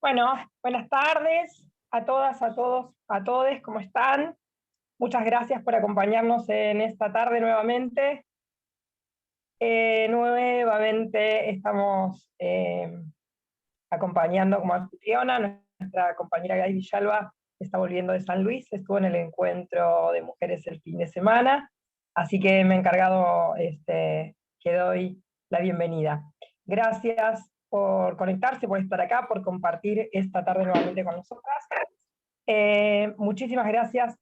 Bueno, buenas tardes a todas, a todos, a todes, ¿cómo están? Muchas gracias por acompañarnos en esta tarde nuevamente. Nuevamente estamos acompañando como anfitriona. Nuestra compañera Gaby Villalba está volviendo de San Luis, estuvo en el encuentro de mujeres el fin de semana, así que me he encargado que doy la bienvenida. Gracias por conectarse, por estar acá, por compartir esta tarde nuevamente con nosotras. Muchísimas gracias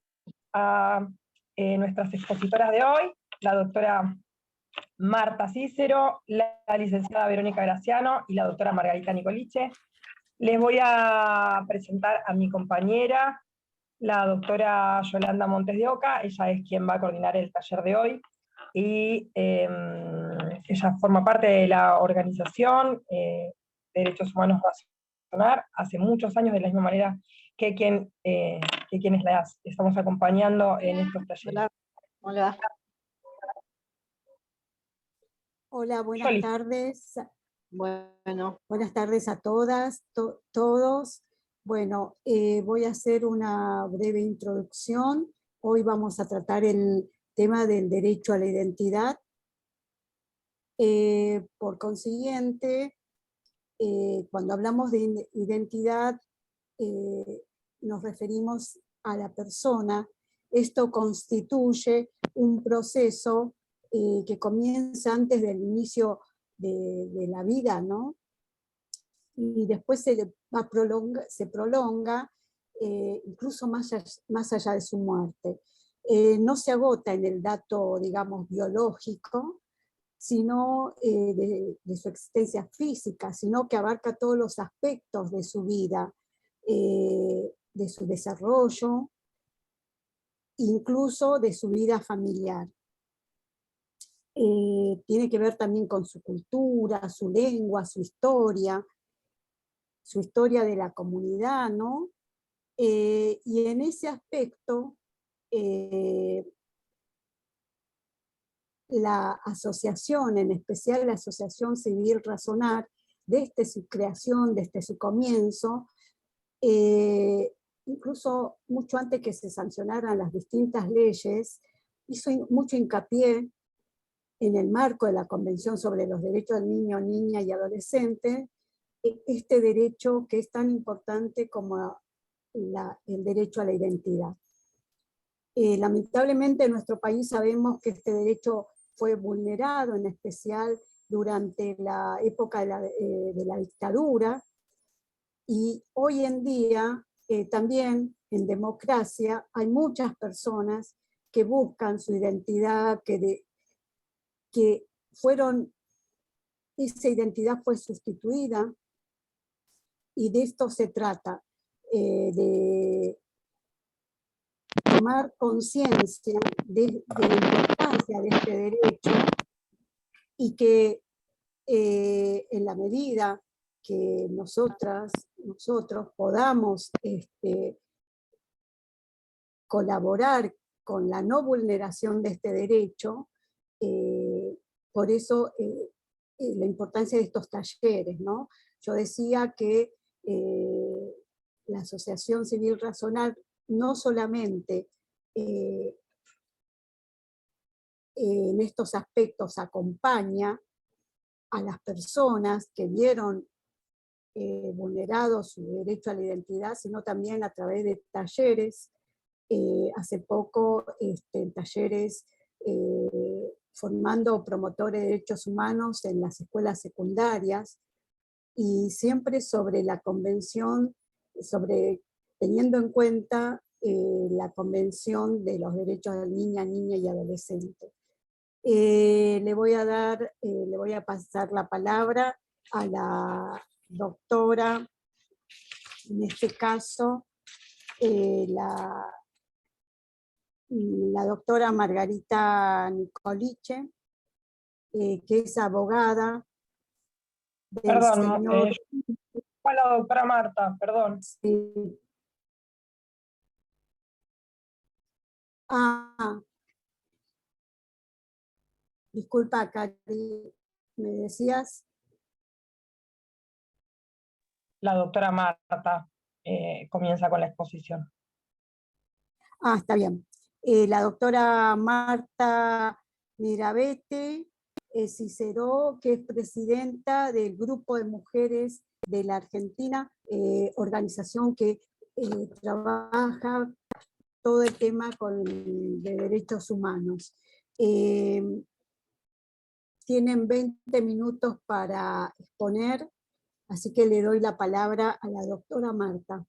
a nuestras expositoras de hoy, la doctora Marta Cícero, la licenciada Verónica Graciano y la doctora Margarita Nicoliche. Les voy a presentar a mi compañera, la doctora Yolanda Montes de Oca. Ella es quien va a coordinar el taller de hoy y ella forma parte de la organización Derechos Humanos Razonar hace muchos años, de la misma manera que quienes las estamos acompañando en estos talleres. Hola. Hola, buenas tardes. Bueno, buenas tardes a todas, todos. Bueno, voy a hacer una breve introducción. Hoy vamos a tratar el tema del derecho a la identidad. Por consiguiente, cuando hablamos de identidad, nos referimos a la persona. Esto constituye un proceso que comienza antes del inicio de la vida, ¿no? Y después se prolonga incluso más allá de su muerte. No se agota en el dato, digamos, biológico, sino de su existencia física, sino que abarca todos los aspectos de su vida, de su desarrollo, incluso de su vida familiar. Tiene que ver también con su cultura, su lengua, su historia de la comunidad, ¿no? Y en ese aspecto, la asociación, en especial la Asociación Civil Razonar, desde su creación, desde su comienzo, incluso mucho antes que se sancionaran las distintas leyes, hizo mucho hincapié en el marco de la Convención sobre los Derechos del Niño, Niña y Adolescente, este derecho que es tan importante como el derecho a la identidad. Lamentablemente en nuestro país sabemos que este derecho fue vulnerado, en especial durante la época de la dictadura, y hoy en día también en democracia hay muchas personas que buscan su identidad, que esa identidad fue sustituida, y de esto se trata, de tomar conciencia de la importancia de este derecho, y que en la medida que nosotros podamos colaborar con la no vulneración de este derecho, por eso la importancia de estos talleres, ¿no? Yo decía que la Asociación Civil Razonar no solamente en estos aspectos acompaña a las personas que vieron vulnerado su derecho a la identidad, sino también a través de talleres. Hace poco talleres formando promotores de derechos humanos en las escuelas secundarias, y siempre sobre la convención, teniendo en cuenta la Convención de los Derechos de Niña y Adolescente. Le voy a pasar la palabra a la doctora, en este caso, la doctora Margarita Nicoliche, que es abogada del Perdón, señor... fue la doctora Marta, perdón. Sí. Disculpa, Cari, ¿me decías? la doctora Marta comienza con la exposición. Está bien. La doctora Marta Mirabete Cicero, que es presidenta del Grupo de Mujeres de la Argentina, organización que trabaja todo el tema de derechos humanos. Tienen 20 minutos para exponer, así que le doy la palabra a la doctora Marta.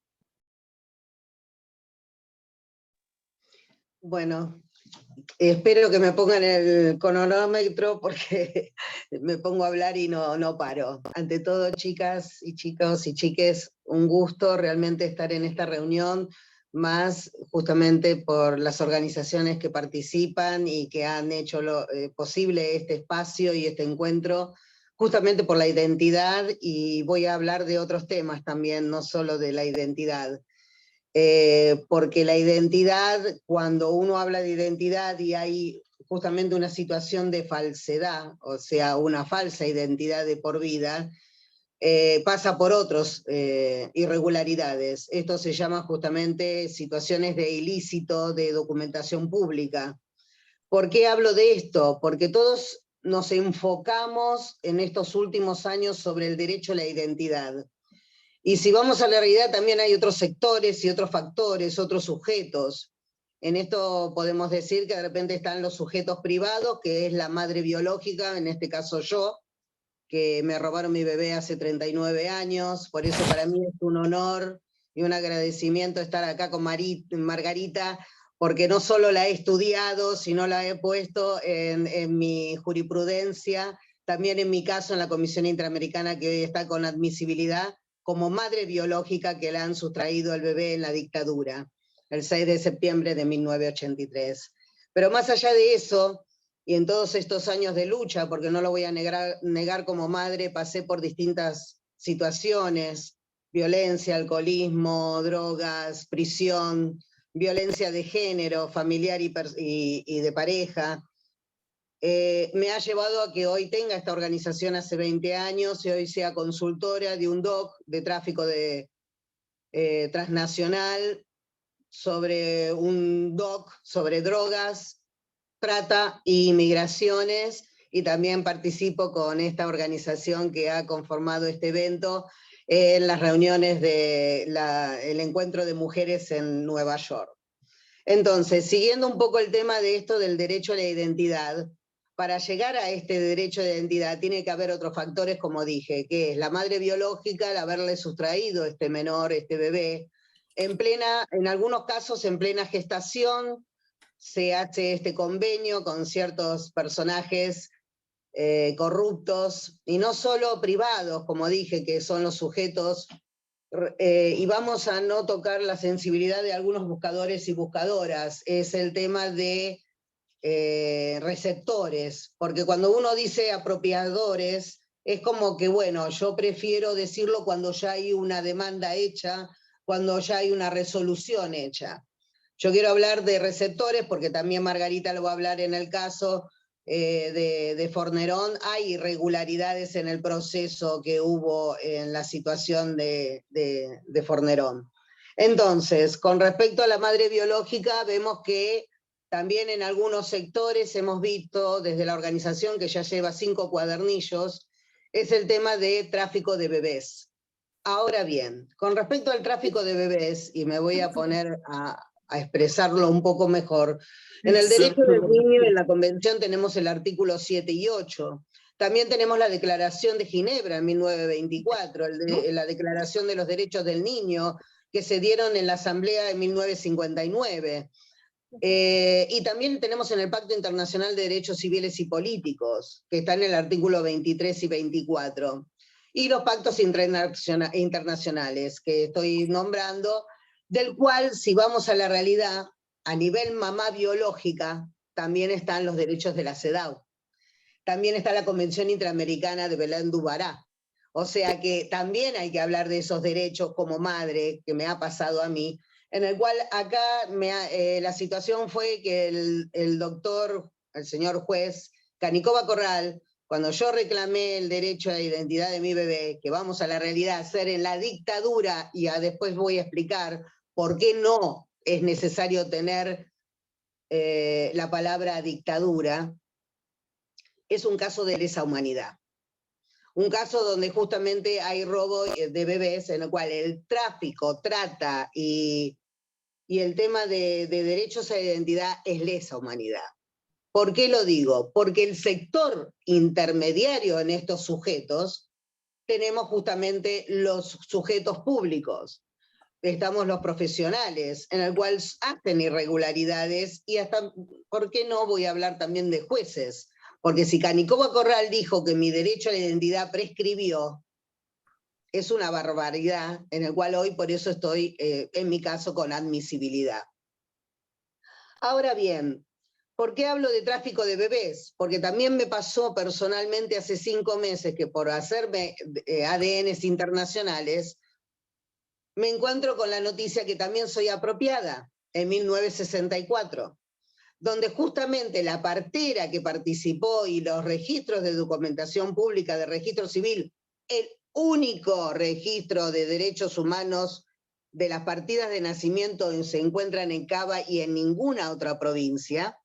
Bueno, espero que me pongan el cronómetro porque me pongo a hablar y no paro. Ante todo, chicas y chicos y chiques, un gusto realmente estar en esta reunión, más justamente por las organizaciones que participan y que han hecho posible este espacio y este encuentro, justamente por la identidad, y voy a hablar de otros temas también, no solo de la identidad. Porque la identidad, cuando uno habla de identidad y hay justamente una situación de falsedad, o sea, una falsa identidad de por vida, pasa por otras irregularidades. Esto se llama justamente situaciones de ilícito, de documentación pública. ¿Por qué hablo de esto? Porque todos nos enfocamos en estos últimos años sobre el derecho a la identidad. Y si vamos a la realidad, también hay otros sectores y otros factores, otros sujetos. En esto podemos decir que de repente están los sujetos privados, que es la madre biológica, en este caso yo, que me robaron mi bebé hace 39 años, por eso para mí es un honor y un agradecimiento estar acá con Margarita, porque no solo la he estudiado, sino la he puesto en mi jurisprudencia, también en mi caso en la Comisión Interamericana, que hoy está con admisibilidad, como madre biológica que le han sustraído al bebé en la dictadura, el 6 de septiembre de 1983. Pero más allá de eso, y en todos estos años de lucha, porque no lo voy a negar como madre, pasé por distintas situaciones, violencia, alcoholismo, drogas, prisión, violencia de género, familiar y de pareja, me ha llevado a que hoy tenga esta organización hace 20 años y hoy sea consultora de un DOC de tráfico transnacional, sobre un DOC sobre drogas, trata e inmigraciones, y también participo con esta organización que ha conformado este evento en las reuniones del encuentro de mujeres en Nueva York. Entonces, siguiendo un poco el tema de esto del derecho a la identidad, para llegar a este derecho de identidad tiene que haber otros factores, como dije, que es la madre biológica, el haberle sustraído este menor, este bebé, en algunos casos en plena gestación, se hace este convenio con ciertos personajes corruptos, y no solo privados, como dije, que son los sujetos, y vamos a no tocar la sensibilidad de algunos buscadores y buscadoras, es el tema de receptores, porque cuando uno dice apropiadores, es como que, bueno, yo prefiero decirlo cuando ya hay una demanda hecha, cuando ya hay una resolución hecha. Yo quiero hablar de receptores porque también Margarita lo va a hablar en el caso de Fornerón. Hay irregularidades en el proceso que hubo en la situación de Fornerón. Entonces, con respecto a la madre biológica, vemos que también en algunos sectores hemos visto desde la organización, que ya lleva 5 cuadernillos, es el tema de tráfico de bebés. Ahora bien, con respecto al tráfico de bebés, y me voy a poner a expresarlo un poco mejor, en el derecho del niño, en la Convención tenemos el artículo 7 y 8. También tenemos la Declaración de Ginebra en 1924, la Declaración de los Derechos del Niño, que se dieron en la Asamblea de 1959. Y también tenemos en el Pacto Internacional de Derechos Civiles y Políticos, que está en el artículo 23 y 24. Y los pactos internacionales que estoy nombrando, del cual, si vamos a la realidad, a nivel mamá biológica, también están los derechos de la CEDAW. También está la Convención Interamericana de Belém do Pará. O sea que también hay que hablar de esos derechos como madre, que me ha pasado a mí, en el cual acá la situación fue que el doctor, el señor juez Canicova Corral, cuando yo reclamé el derecho a la identidad de mi bebé, que vamos a la realidad, ser en la dictadura, y después voy a explicar por qué no es necesario tener la palabra dictadura, es un caso de lesa humanidad. Un caso donde justamente hay robo de bebés, en el cual el tráfico, trata y el tema de derechos a la identidad es lesa humanidad. ¿Por qué lo digo? Porque el sector intermediario en estos sujetos, tenemos justamente los sujetos públicos, estamos los profesionales, en el cual hacen irregularidades, y hasta, ¿por qué no voy a hablar también de jueces? Porque si Canicoba Corral dijo que mi derecho a la identidad prescribió, es una barbaridad, en el cual hoy por eso estoy, en mi caso, con admisibilidad. Ahora bien, ¿por qué hablo de tráfico de bebés? Porque también me pasó personalmente hace 5 meses que por hacerme ADNs internacionales, me encuentro con la noticia que también soy apropiada, en 1964. Donde justamente la partera que participó y los registros de documentación pública de registro civil, el único registro de derechos humanos de las partidas de nacimiento se encuentran en Cava y en ninguna otra provincia,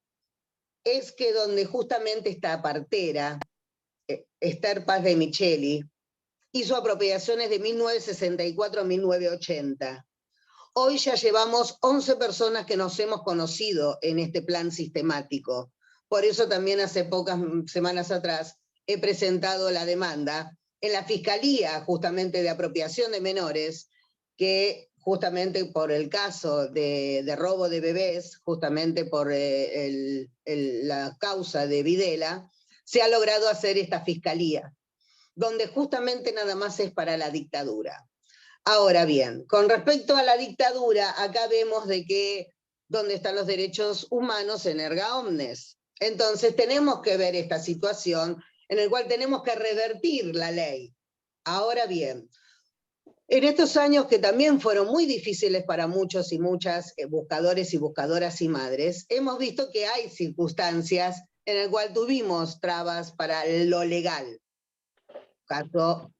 es que donde justamente esta partera, Esther Paz de Micheli, hizo apropiaciones de 1964 a 1980. Hoy ya llevamos 11 personas que nos hemos conocido en este plan sistemático. Por eso también hace pocas semanas atrás he presentado la demanda en la Fiscalía justamente de apropiación de menores, que justamente por el caso de robo de bebés, justamente por la causa de Videla, se ha logrado hacer esta Fiscalía, donde justamente nada más es para la dictadura. Ahora bien, con respecto a la dictadura, acá vemos de que dónde están los derechos humanos en erga omnes. Entonces tenemos que ver esta situación en la cual tenemos que revertir la ley. Ahora bien, en estos años que también fueron muy difíciles para muchos y muchas buscadores y buscadoras y madres, hemos visto que hay circunstancias en las cuales tuvimos trabas para lo legal. Caso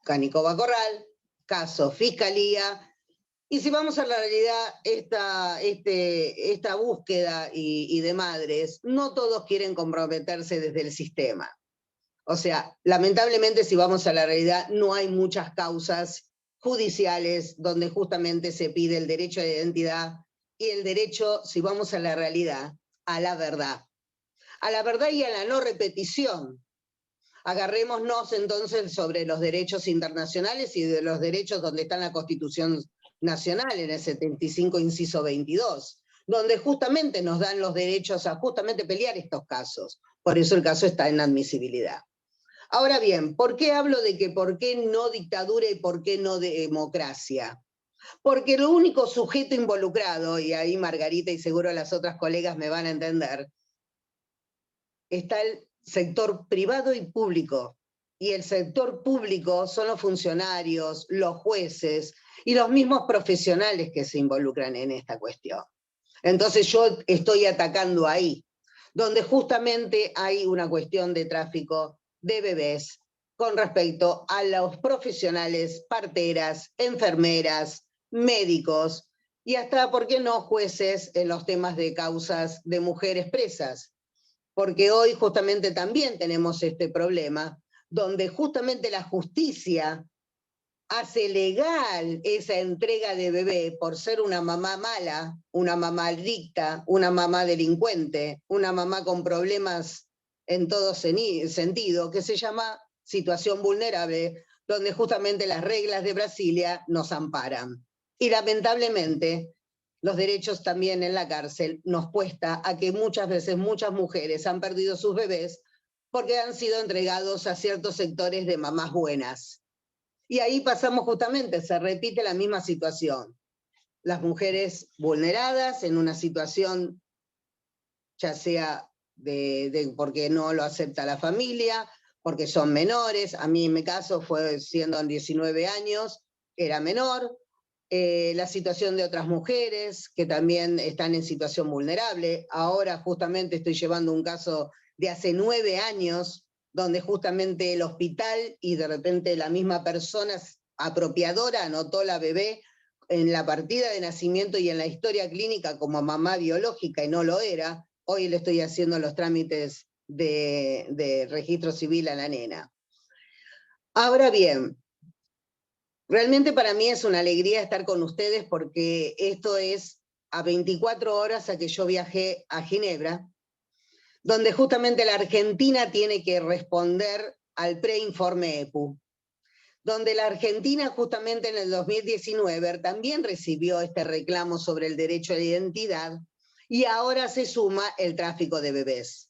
Canicoba Corral, caso Fiscalía, y si vamos a la realidad, esta búsqueda y de madres, no todos quieren comprometerse desde el sistema. O sea, lamentablemente si vamos a la realidad, no hay muchas causas judiciales donde justamente se pide el derecho a la identidad y el derecho, si vamos a la realidad, a la verdad. A la verdad y a la no repetición. Agarrémonos entonces sobre los derechos internacionales y de los derechos donde está en la Constitución Nacional, en el 75, inciso 22, donde justamente nos dan los derechos a justamente pelear estos casos. Por eso el caso está en admisibilidad. Ahora bien, ¿por qué hablo de que por qué no dictadura y por qué no democracia? Porque lo único sujeto involucrado, y ahí Margarita y seguro las otras colegas me van a entender, está el sector privado y público. Y el sector público son los funcionarios, los jueces y los mismos profesionales que se involucran en esta cuestión. Entonces yo estoy atacando ahí, donde justamente hay una cuestión de tráfico de bebés con respecto a los profesionales, parteras, enfermeras, médicos y hasta, ¿por qué no?, jueces en los temas de causas de mujeres presas. Porque hoy justamente también tenemos este problema, donde justamente la justicia hace legal esa entrega de bebé por ser una mamá mala, una mamá adicta, una mamá delincuente, una mamá con problemas en todo sentido, que se llama situación vulnerable, donde justamente las reglas de Brasilia nos amparan. Y lamentablemente, los derechos también en la cárcel nos cuesta a que muchas veces muchas mujeres han perdido sus bebés porque han sido entregados a ciertos sectores de mamás buenas. Y ahí pasamos justamente, se repite la misma situación. Las mujeres vulneradas en una situación, ya sea porque no lo acepta la familia, porque son menores, a mí en mi caso fue siendo 19 años, era menor, la situación de otras mujeres que también están en situación vulnerable. Ahora justamente estoy llevando un caso de hace 9 años, donde justamente el hospital y de repente la misma persona apropiadora anotó la bebé en la partida de nacimiento y en la historia clínica como mamá biológica y no lo era. Hoy le estoy haciendo los trámites de registro civil a la nena. Ahora bien, realmente para mí es una alegría estar con ustedes porque esto es a 24 horas a que yo viajé a Ginebra, donde justamente la Argentina tiene que responder al preinforme EPU, donde la Argentina justamente en el 2019 también recibió este reclamo sobre el derecho a la identidad y ahora se suma el tráfico de bebés.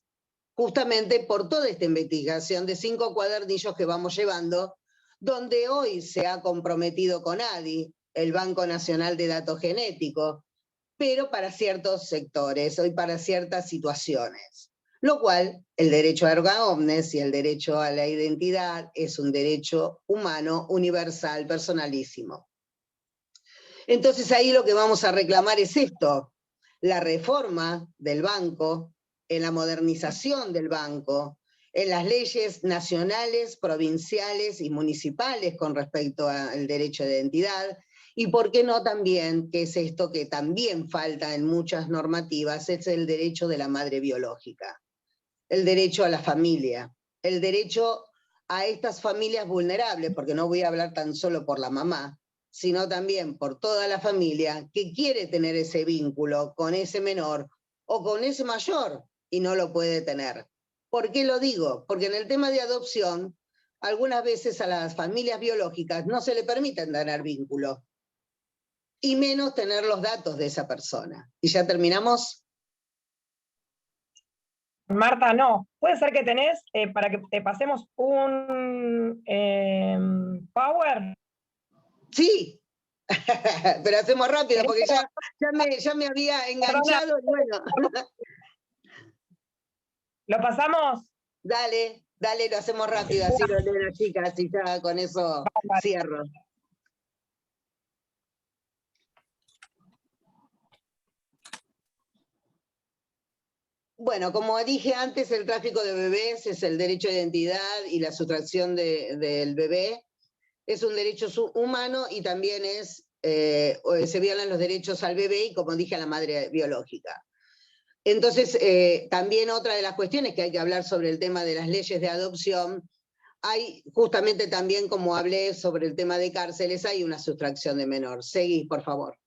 Justamente por toda esta investigación de 5 cuadernillos que vamos llevando, donde hoy se ha comprometido con ADI, el Banco Nacional de Datos Genéticos, pero para ciertos sectores y para ciertas situaciones. Lo cual, el derecho a erga omnes y el derecho a la identidad es un derecho humano, universal, personalísimo. Entonces ahí lo que vamos a reclamar es esto, la reforma del banco, en la modernización del banco, en las leyes nacionales, provinciales y municipales con respecto al derecho de identidad, y por qué no también, que es esto que también falta en muchas normativas, es el derecho de la madre biológica, el derecho a la familia, el derecho a estas familias vulnerables, porque no voy a hablar tan solo por la mamá, sino también por toda la familia que quiere tener ese vínculo con ese menor o con ese mayor y no lo puede tener. ¿Por qué lo digo? Porque en el tema de adopción, algunas veces a las familias biológicas no se le permiten tener vínculo, y menos tener los datos de esa persona. ¿Y ya terminamos? Marta, no. Puede ser que tenés, para que te pasemos un power. Sí, pero hacemos rápido ¿Querés porque que ya me había Perdona, enganchado y bueno. lo pasamos? Dale, dale, lo hacemos rápido, así lo leen las chicas y ya con eso cierro. Bueno, como dije antes, el tráfico de bebés es el derecho de identidad y la sustracción del bebé. Es un derecho humano y también se violan los derechos al bebé y, como dije, a la madre biológica. Entonces, también otra de las cuestiones que hay que hablar sobre el tema de las leyes de adopción, hay justamente también, como hablé sobre el tema de cárceles, hay una sustracción de menor. Seguí, por favor.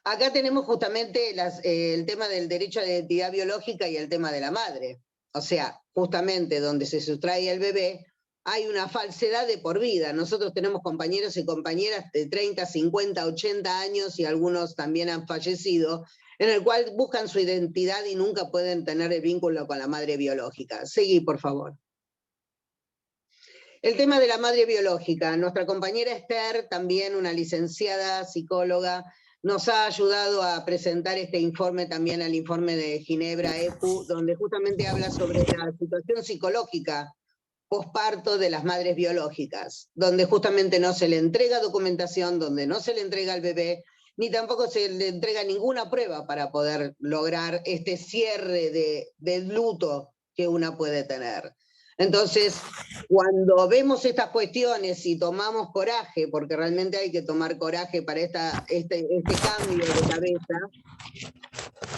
Acá tenemos justamente el tema del derecho a la identidad biológica y el tema de la madre. O sea, justamente donde se sustrae el bebé, hay una falsedad de por vida. Nosotros tenemos compañeros y compañeras de 30, 50, 80 años y algunos también han fallecido, en el cual buscan su identidad y nunca pueden tener el vínculo con la madre biológica. Seguí, por favor. El tema de la madre biológica. Nuestra compañera Esther, también una licenciada psicóloga, nos ha ayudado a presentar este informe también al informe de Ginebra EPU, donde justamente habla sobre la situación psicológica posparto de las madres biológicas, donde justamente no se le entrega documentación, donde no se le entrega al bebé, ni tampoco se le entrega ninguna prueba para poder lograr este cierre de luto que una puede tener. Entonces, cuando vemos estas cuestiones y tomamos coraje, porque realmente hay que tomar coraje para este cambio de cabeza,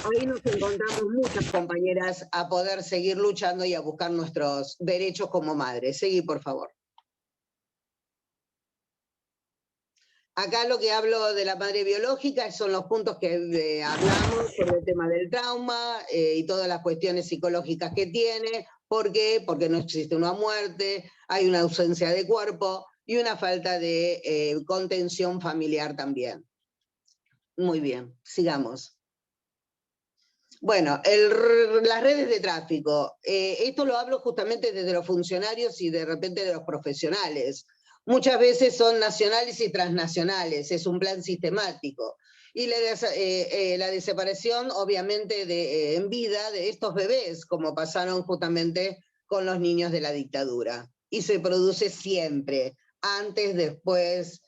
ahí nos encontramos muchas compañeras a poder seguir luchando y a buscar nuestros derechos como madres. Seguí, por favor. Acá lo que hablo de la madre biológica son los puntos que hablamos sobre el tema del trauma y todas las cuestiones psicológicas que tiene. ¿Por qué? Porque no existe una muerte, hay una ausencia de cuerpo y una falta de contención familiar también. Muy bien, sigamos. Bueno, las redes de tráfico. Esto lo hablo justamente desde los funcionarios y de repente de los profesionales. Muchas veces son nacionales y transnacionales, es un plan sistemático. Y la desaparición, obviamente, en vida de estos bebés, como pasaron justamente con los niños de la dictadura. Y se produce siempre, antes, después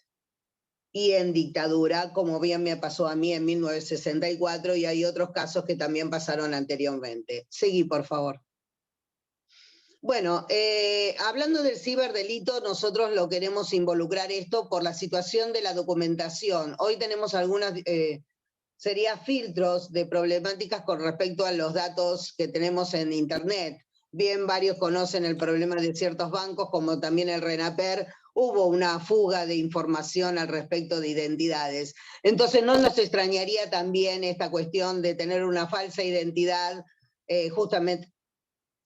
y en dictadura, como bien me pasó a mí en 1964, y hay otros casos que también pasaron anteriormente. Seguí, por favor. Bueno, hablando del ciberdelito, nosotros lo queremos involucrar esto por la situación de la documentación. Hoy tenemos algunas, sería filtros de problemáticas con respecto a los datos que tenemos en Internet. Bien, varios conocen el problema de ciertos bancos, como también el RENAPER, hubo una fuga de información al respecto de identidades. Entonces no nos extrañaría también esta cuestión de tener una falsa identidad, justamente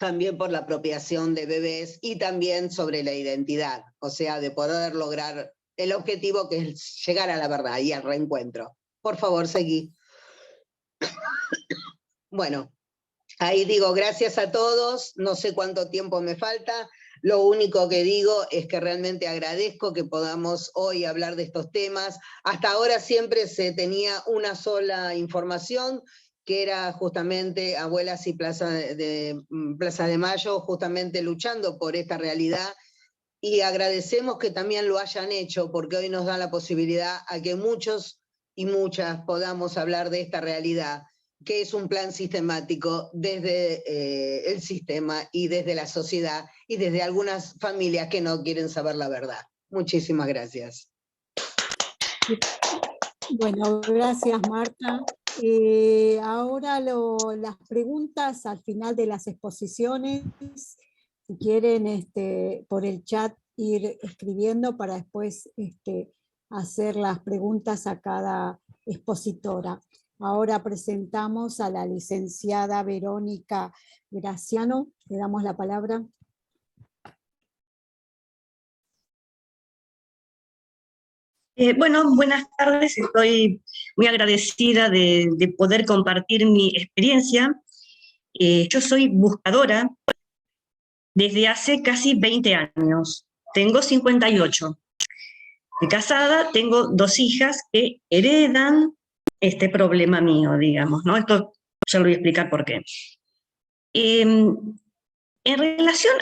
también por la apropiación de bebés y también sobre la identidad, o sea, de poder lograr el objetivo que es llegar a la verdad y al reencuentro. Por favor, seguí. Bueno, ahí digo gracias a todos, no sé cuánto tiempo me falta, lo único que digo es que realmente agradezco que podamos hoy hablar de estos temas. Hasta ahora siempre se tenía una sola información, que era justamente Abuelas y Plaza de Mayo, justamente luchando por esta realidad, y agradecemos que también lo hayan hecho, porque hoy nos da la posibilidad a que muchos y muchas podamos hablar de esta realidad, que es un plan sistemático desde el sistema y desde la sociedad y desde algunas familias que no quieren saber la verdad. Muchísimas gracias. Bueno, gracias Marta. Ahora las preguntas al final de las exposiciones, si quieren por el chat ir escribiendo para después hacer las preguntas a cada expositora. Ahora presentamos a la licenciada Verónica Graciano. Le damos la palabra. Bueno, buenas tardes. Estoy muy agradecida de poder compartir mi experiencia. Yo soy buscadora desde hace casi 20 años. Tengo 58. De casada, tengo 2 hijas que heredan este problema mío, digamos, ¿no? Esto ya lo voy a explicar por qué. En relación,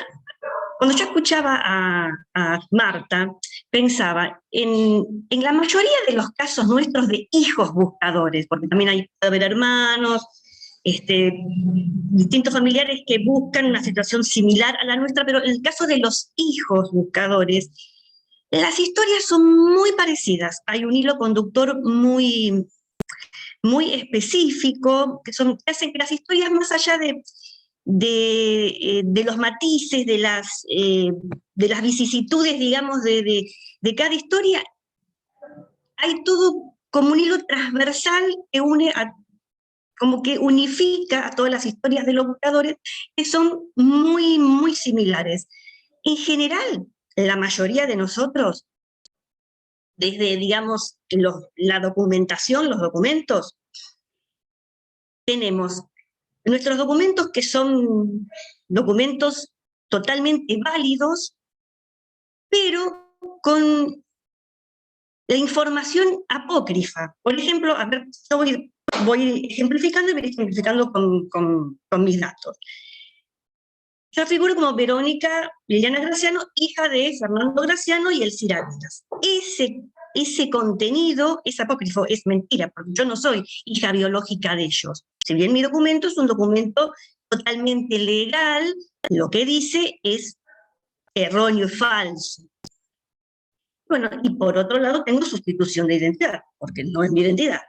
cuando yo escuchaba a Marta, pensaba en la mayoría de los casos nuestros de hijos buscadores, porque también puede haber hermanos, distintos familiares que buscan una situación similar a la nuestra, pero en el caso de los hijos buscadores, las historias son muy parecidas. Hay un hilo conductor muy, muy específico, que hacen que las historias, más allá de los matices, de las vicisitudes, digamos, de cada historia, hay todo como un hilo transversal que como que unifica a todas las historias de los buscadores, que son muy, muy similares. En general, la mayoría de nosotros, desde, digamos, la documentación, los documentos, tenemos nuestros documentos, que son documentos totalmente válidos, pero con la información apócrifa. Por ejemplo, a ver, yo voy ejemplificando y voy ejemplificando con mis datos. Yo figuro como Verónica Liliana Graciano, hija de Fernando Graciano y Elcira Vilas. Ese contenido es apócrifo, es mentira, porque yo no soy hija biológica de ellos. Si bien mi documento es un documento totalmente legal, lo que dice es erróneo y falso. Bueno, y por otro lado tengo sustitución de identidad, porque no es mi identidad.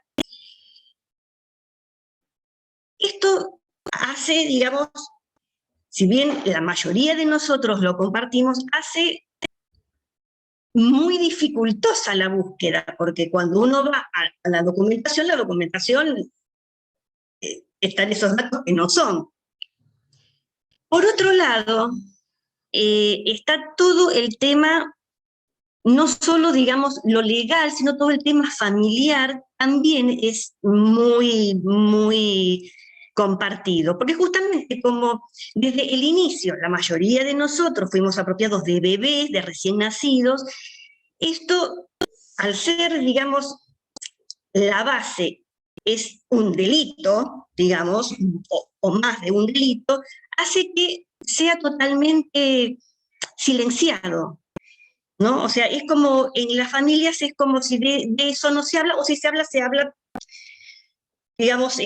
Esto hace, digamos, si bien la mayoría de nosotros lo compartimos, hace muy dificultosa la búsqueda, porque cuando uno va a la documentación están esos datos que no son. Por otro lado, está todo el tema, no solo, digamos, lo legal, sino todo el tema familiar, también es muy, muy compartido, porque justamente como desde el inicio la mayoría de nosotros fuimos apropiados de bebés, de recién nacidos, esto, al ser, digamos, la base es un delito, digamos, o más de un delito, hace que sea totalmente silenciado, ¿no? O sea, es como, en las familias es como si de eso no se habla, o si se habla, digamos,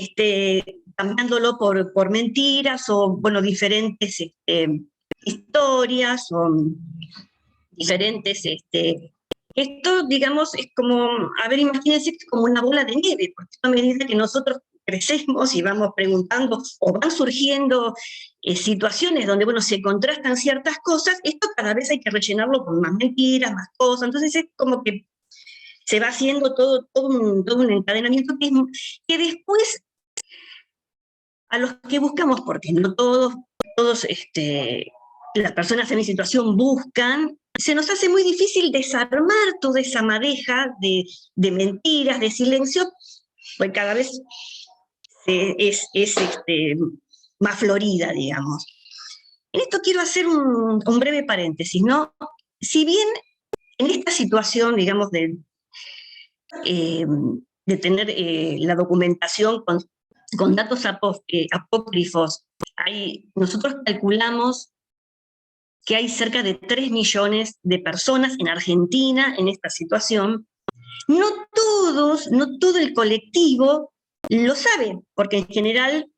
cambiándolo por mentiras o, bueno, diferentes historias o diferentes... esto, digamos, es como, a ver, imagínense como una bola de nieve, porque a medida que nosotros crecemos y vamos preguntando, o van surgiendo situaciones donde, bueno, se contrastan ciertas cosas, esto cada vez hay que rellenarlo con más mentiras, más cosas, entonces es como que se va haciendo todo un encadenamiento que después, a los que buscamos, porque no todos las personas en mi situación buscan, se nos hace muy difícil desarmar toda esa madeja de mentiras, de silencio, pues cada vez es más florida, digamos. En esto quiero hacer un breve paréntesis, ¿no? Si bien en esta situación, digamos, de tener la documentación con datos apócrifos, nosotros calculamos que hay cerca de 3 millones de personas en Argentina en esta situación. No todo el colectivo lo sabe, porque en general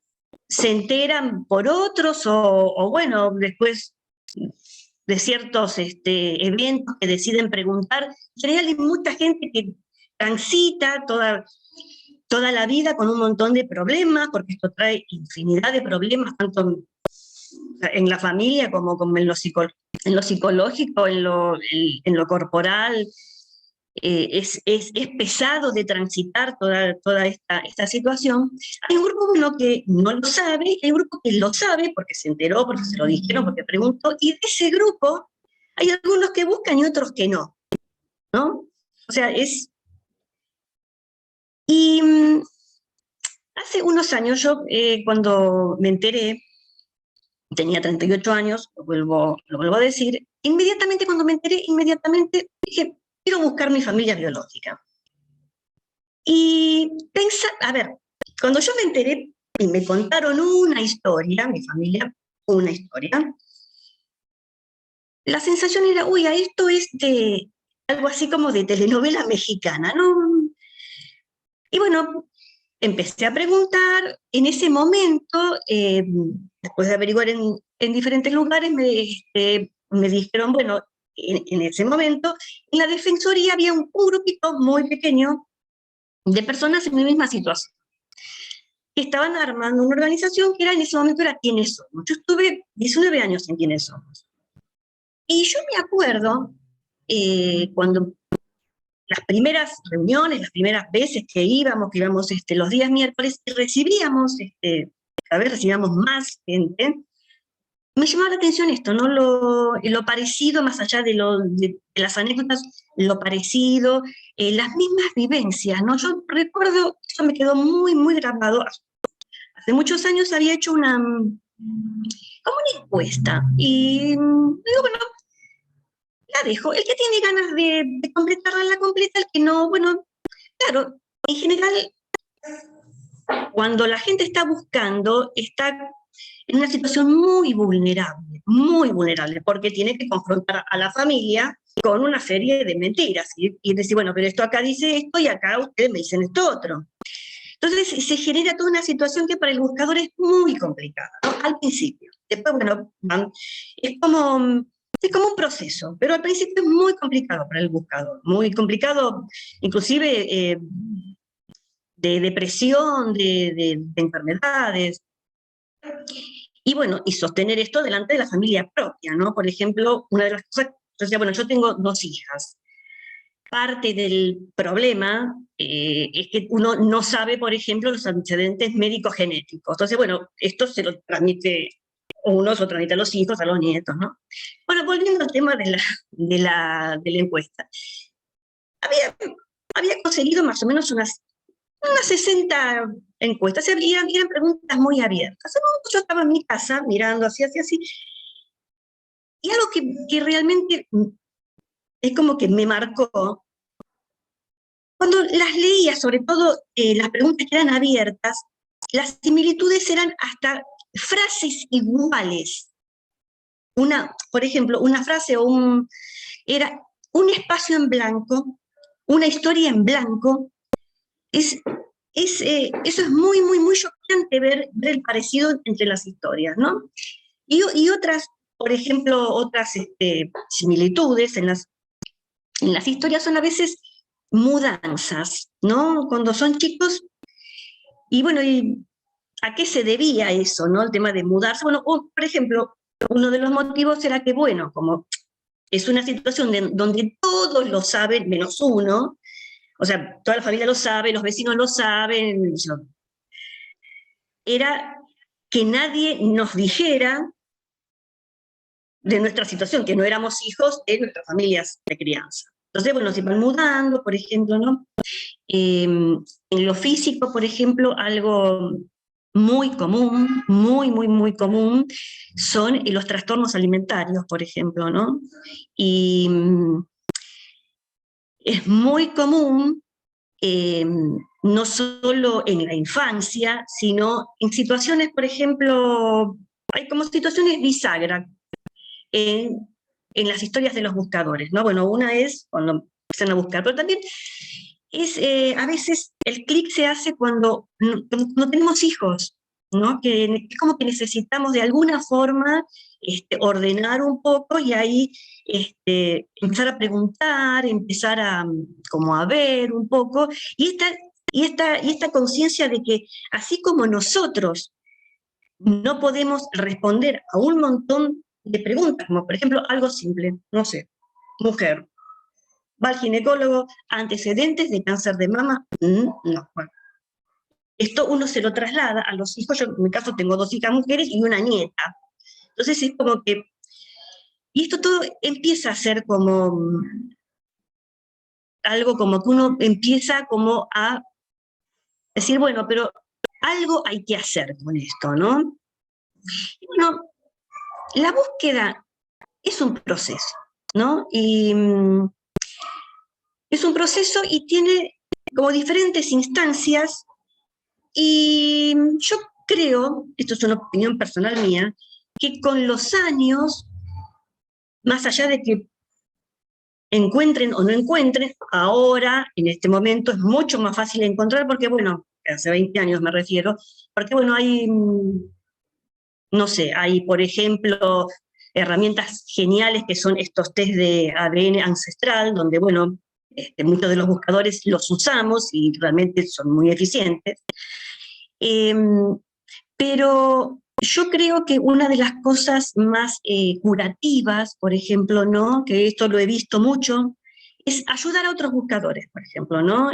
se enteran por otros o bueno, después de ciertos eventos que deciden preguntar. En general hay mucha gente que transita toda la vida con un montón de problemas, porque esto trae infinidad de problemas, tanto en la familia como en lo psicológico, en lo corporal. Es pesado de transitar toda esta situación. Hay un grupo que no lo sabe, y hay un grupo que lo sabe porque se enteró, porque se lo dijeron, porque preguntó, y de ese grupo hay algunos que buscan y otros que no, ¿no? O sea, Y hace unos años yo, cuando me enteré, tenía 38 años, lo vuelvo a decir, inmediatamente cuando me enteré, dije, quiero buscar mi familia biológica. Y a ver, cuando yo me enteré y me contaron una historia, mi familia, una historia, la sensación era, uy, esto es de algo así como de telenovela mexicana, ¿no? Y bueno, empecé a preguntar. En ese momento, después de averiguar en diferentes lugares, me dijeron, bueno, en ese momento, en la Defensoría había un grupito muy pequeño de personas en mi misma situación, que estaban armando una organización que en ese momento era Quiénes Somos. Yo estuve 19 años en Quiénes Somos. Y yo me acuerdo cuando las primeras reuniones, las primeras veces que íbamos los días miércoles, y recibíamos, cada vez recibíamos más gente, me llamaba la atención esto, ¿no? Lo parecido, más allá de las anécdotas, lo parecido, las mismas vivencias, ¿no? Yo recuerdo, eso me quedó muy, muy grabado. Hace muchos años había hecho como una encuesta, y digo, bueno, la dejo. El que tiene ganas de completarla, la completa, el que no, bueno, claro, en general, cuando la gente está buscando, está en una situación muy vulnerable, porque tiene que confrontar a la familia con una serie de mentiras, y decir, bueno, pero esto acá dice esto, y acá ustedes me dicen esto otro. Entonces se genera toda una situación que para el buscador es muy complicada, ¿no? Al principio. Después, bueno, es como un proceso, pero al principio es muy complicado para el buscador, muy complicado, inclusive de depresión, de enfermedades. Y bueno, y sostener esto delante de la familia propia, ¿no? Por ejemplo, una de las cosas, yo decía, bueno, yo tengo 2 hijas. Parte del problema es que uno no sabe, por ejemplo, los antecedentes médicos genéticos. Entonces, bueno, esto se lo transmite uno, se lo transmite a los hijos, a los nietos, ¿no? Bueno, volviendo al tema de la encuesta. Había conseguido más o menos unas 60 encuestas, eran preguntas muy abiertas. Yo estaba en mi casa mirando así, y algo que realmente es como que me marcó, cuando las leía, sobre todo las preguntas que eran abiertas, las similitudes eran hasta frases iguales. Por ejemplo, una frase era un espacio en blanco, una historia en blanco. Eso es muy, muy, muy chocante ver el parecido entre las historias, ¿no? Y otras por ejemplo, otras similitudes en las historias son a veces mudanzas, ¿no? Cuando son chicos, y bueno, ¿a qué se debía eso, no? El tema de mudarse. Bueno, por ejemplo, uno de los motivos era que, bueno, como es una situación donde todos lo saben, menos uno, o sea, toda la familia lo sabe, los vecinos lo saben, era que nadie nos dijera de nuestra situación, que no éramos hijos de nuestras familias de crianza. Entonces, bueno, se van mudando, por ejemplo, ¿no? En lo físico, por ejemplo, algo muy común, muy común, son los trastornos alimentarios, por ejemplo, ¿no? Y es muy común, no solo en la infancia, sino en situaciones, por ejemplo, hay como situaciones bisagra en las historias de los buscadores, ¿no? Bueno, una es cuando empiezan a buscar, pero también es, a veces el clic se hace cuando no tenemos hijos, ¿no? Que es como que necesitamos de alguna forma ordenar un poco y ahí empezar a preguntar, empezar a, como a ver un poco, y esta conciencia de que así como nosotros no podemos responder a un montón de preguntas, como por ejemplo algo simple, no sé, mujer, va al ginecólogo, antecedentes de cáncer de mama, no. Bueno, esto uno se lo traslada a los hijos, yo en mi caso tengo 2 hijas mujeres y una nieta. Entonces es como que, y esto todo empieza a ser como algo como que uno empieza como a decir, bueno, pero algo hay que hacer con esto, ¿no? Y bueno, la búsqueda es un proceso, ¿no? Y es un proceso y tiene como diferentes instancias. Y yo creo, esto es una opinión personal mía, que con los años, más allá de que encuentren o no encuentren, ahora, en este momento, es mucho más fácil encontrar porque, bueno, hace 20 años me refiero, porque, bueno, hay, no sé, hay, por ejemplo, herramientas geniales que son estos test de ADN ancestral, donde, bueno, muchos de los buscadores los usamos y realmente son muy eficientes. Pero yo creo que una de las cosas más curativas, por ejemplo, ¿no? Que esto lo he visto mucho, es ayudar a otros buscadores, por ejemplo, ¿no?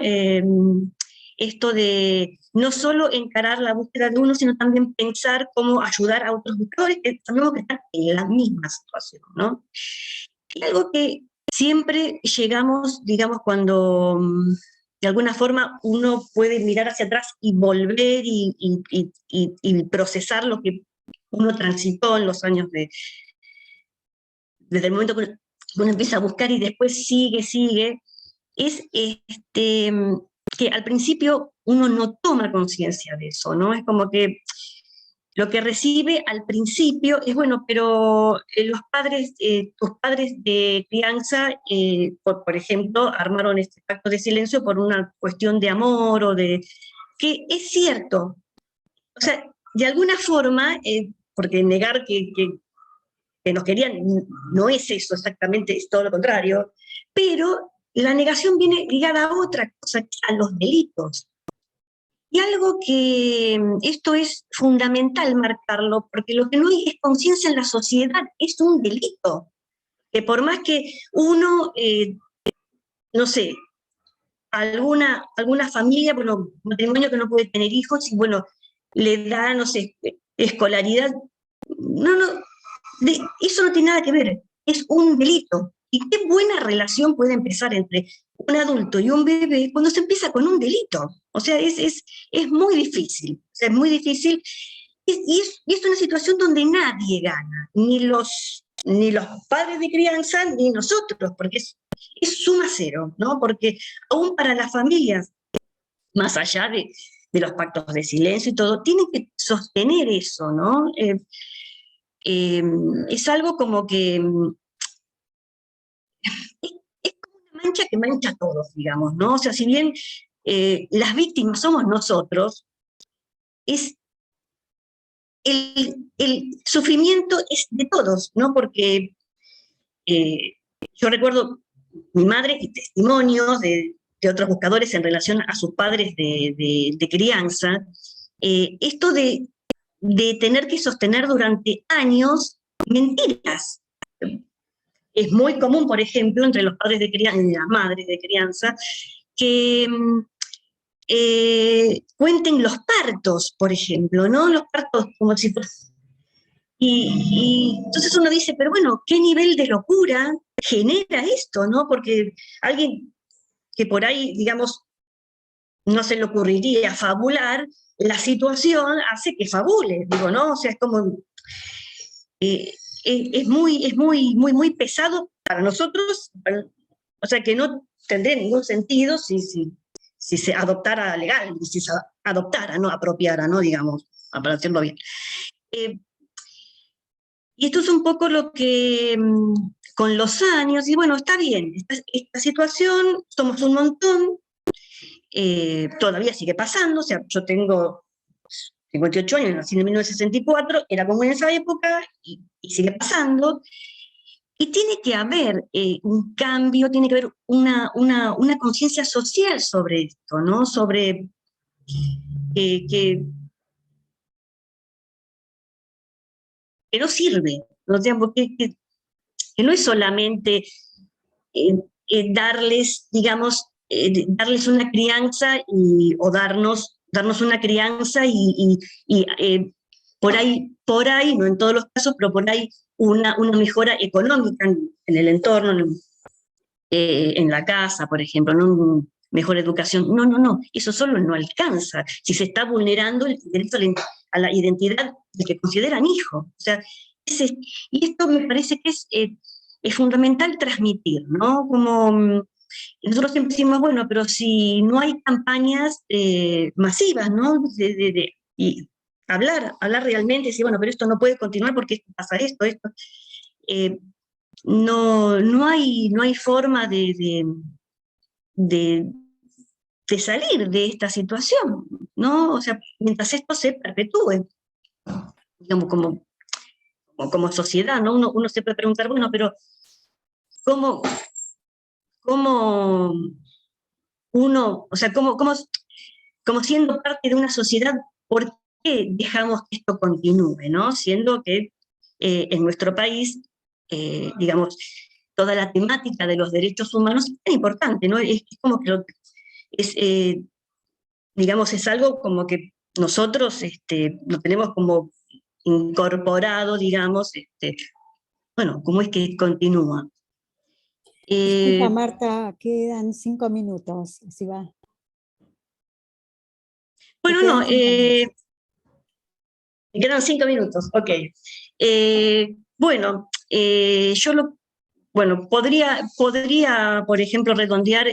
Esto de no solo encarar la búsqueda de uno, sino también pensar cómo ayudar a otros buscadores que sabemos que están en la misma situación, ¿no? Y algo que siempre llegamos, digamos, cuando de alguna forma uno puede mirar hacia atrás y volver y procesar lo que uno transitó en los años desde el momento que uno empieza a buscar y después sigue, es que al principio uno no toma conciencia de eso, ¿no? Es como que lo que recibe al principio es, bueno, pero los padres, tus padres de crianza, por ejemplo, armaron este pacto de silencio por una cuestión de amor o de... que es cierto. O sea, de alguna forma, porque negar que nos querían no es eso exactamente, es todo lo contrario, pero la negación viene ligada a otra cosa, a los delitos. Y algo que esto es fundamental marcarlo, porque lo que no hay es conciencia en la sociedad, es un delito. Que por más que uno, no sé, alguna familia, bueno, matrimonio que no puede tener hijos y bueno, le da, no sé, escolaridad, eso no tiene nada que ver, es un delito. ¿Y qué buena relación puede empezar entre un adulto y un bebé cuando se empieza con un delito? O sea, es muy difícil, o sea, es muy difícil. Y es una situación donde nadie gana, ni los padres de crianza, ni nosotros, porque es suma cero, ¿no? Porque aún para las familias, más allá de los pactos de silencio y todo, tienen que sostener eso, ¿no? Es algo como que es como una mancha que mancha a todos, digamos, ¿no? O sea, si bien las víctimas somos nosotros, es el sufrimiento es de todos, ¿no? Porque yo recuerdo mi madre y testimonios de otros buscadores en relación a sus padres de crianza, esto de tener que sostener durante años mentiras. Es muy común, por ejemplo, entre los padres de crianza y las madres de crianza, que cuenten los partos, por ejemplo, ¿no? Los partos como si fuese... Y entonces uno dice, pero bueno, ¿qué nivel de locura genera esto, no? Porque alguien que por ahí, digamos, no se le ocurriría fabular, la situación hace que fabule, digo, ¿no? O sea, es como... es muy pesado para nosotros, o sea, que no tendría ningún sentido si se adoptara legal, si se adoptara, no apropiara, ¿no? Digamos, para hacerlo bien. Y esto es un poco lo que con los años, y bueno, está bien, esta situación, somos un montón, todavía sigue pasando, o sea, yo tengo 58 años, nací en 1964, era como en esa época, y sigue pasando, y tiene que haber un cambio, tiene que haber una conciencia social sobre esto, ¿no? Sobre que no sirve, ¿no? Que no es solamente darles, digamos, darles una crianza o darnos una crianza y por ahí, no en todos los casos, pero por ahí una mejora económica en el entorno, en la casa, por ejemplo, ¿no? Mejor educación. No, eso solo no alcanza si se está vulnerando el derecho a la identidad del que consideran hijo. O sea, y esto me parece que es fundamental transmitir, ¿no? Como nosotros siempre decimos, bueno, pero si no hay campañas masivas, ¿no? Y hablar realmente, decir, bueno, pero esto no puede continuar porque pasa esto. No hay forma de salir de esta situación, ¿no? O sea, mientras esto se perpetúe, digamos, como sociedad, ¿no? Uno se puede preguntar, bueno, pero ¿cómo uno, o sea, como siendo parte de una sociedad, ¿por qué dejamos que esto continúe, ¿no? Siendo que en nuestro país, digamos, toda la temática de los derechos humanos es tan importante, ¿no? Es como que digamos, es algo como que nosotros lo tenemos como incorporado, digamos, bueno, ¿cómo es que continúa? Disculpa, Marta, quedan 5 minutos, así va. Bueno, no, me quedan 5 minutos, ok. Bueno, bueno, podría, por ejemplo, redondear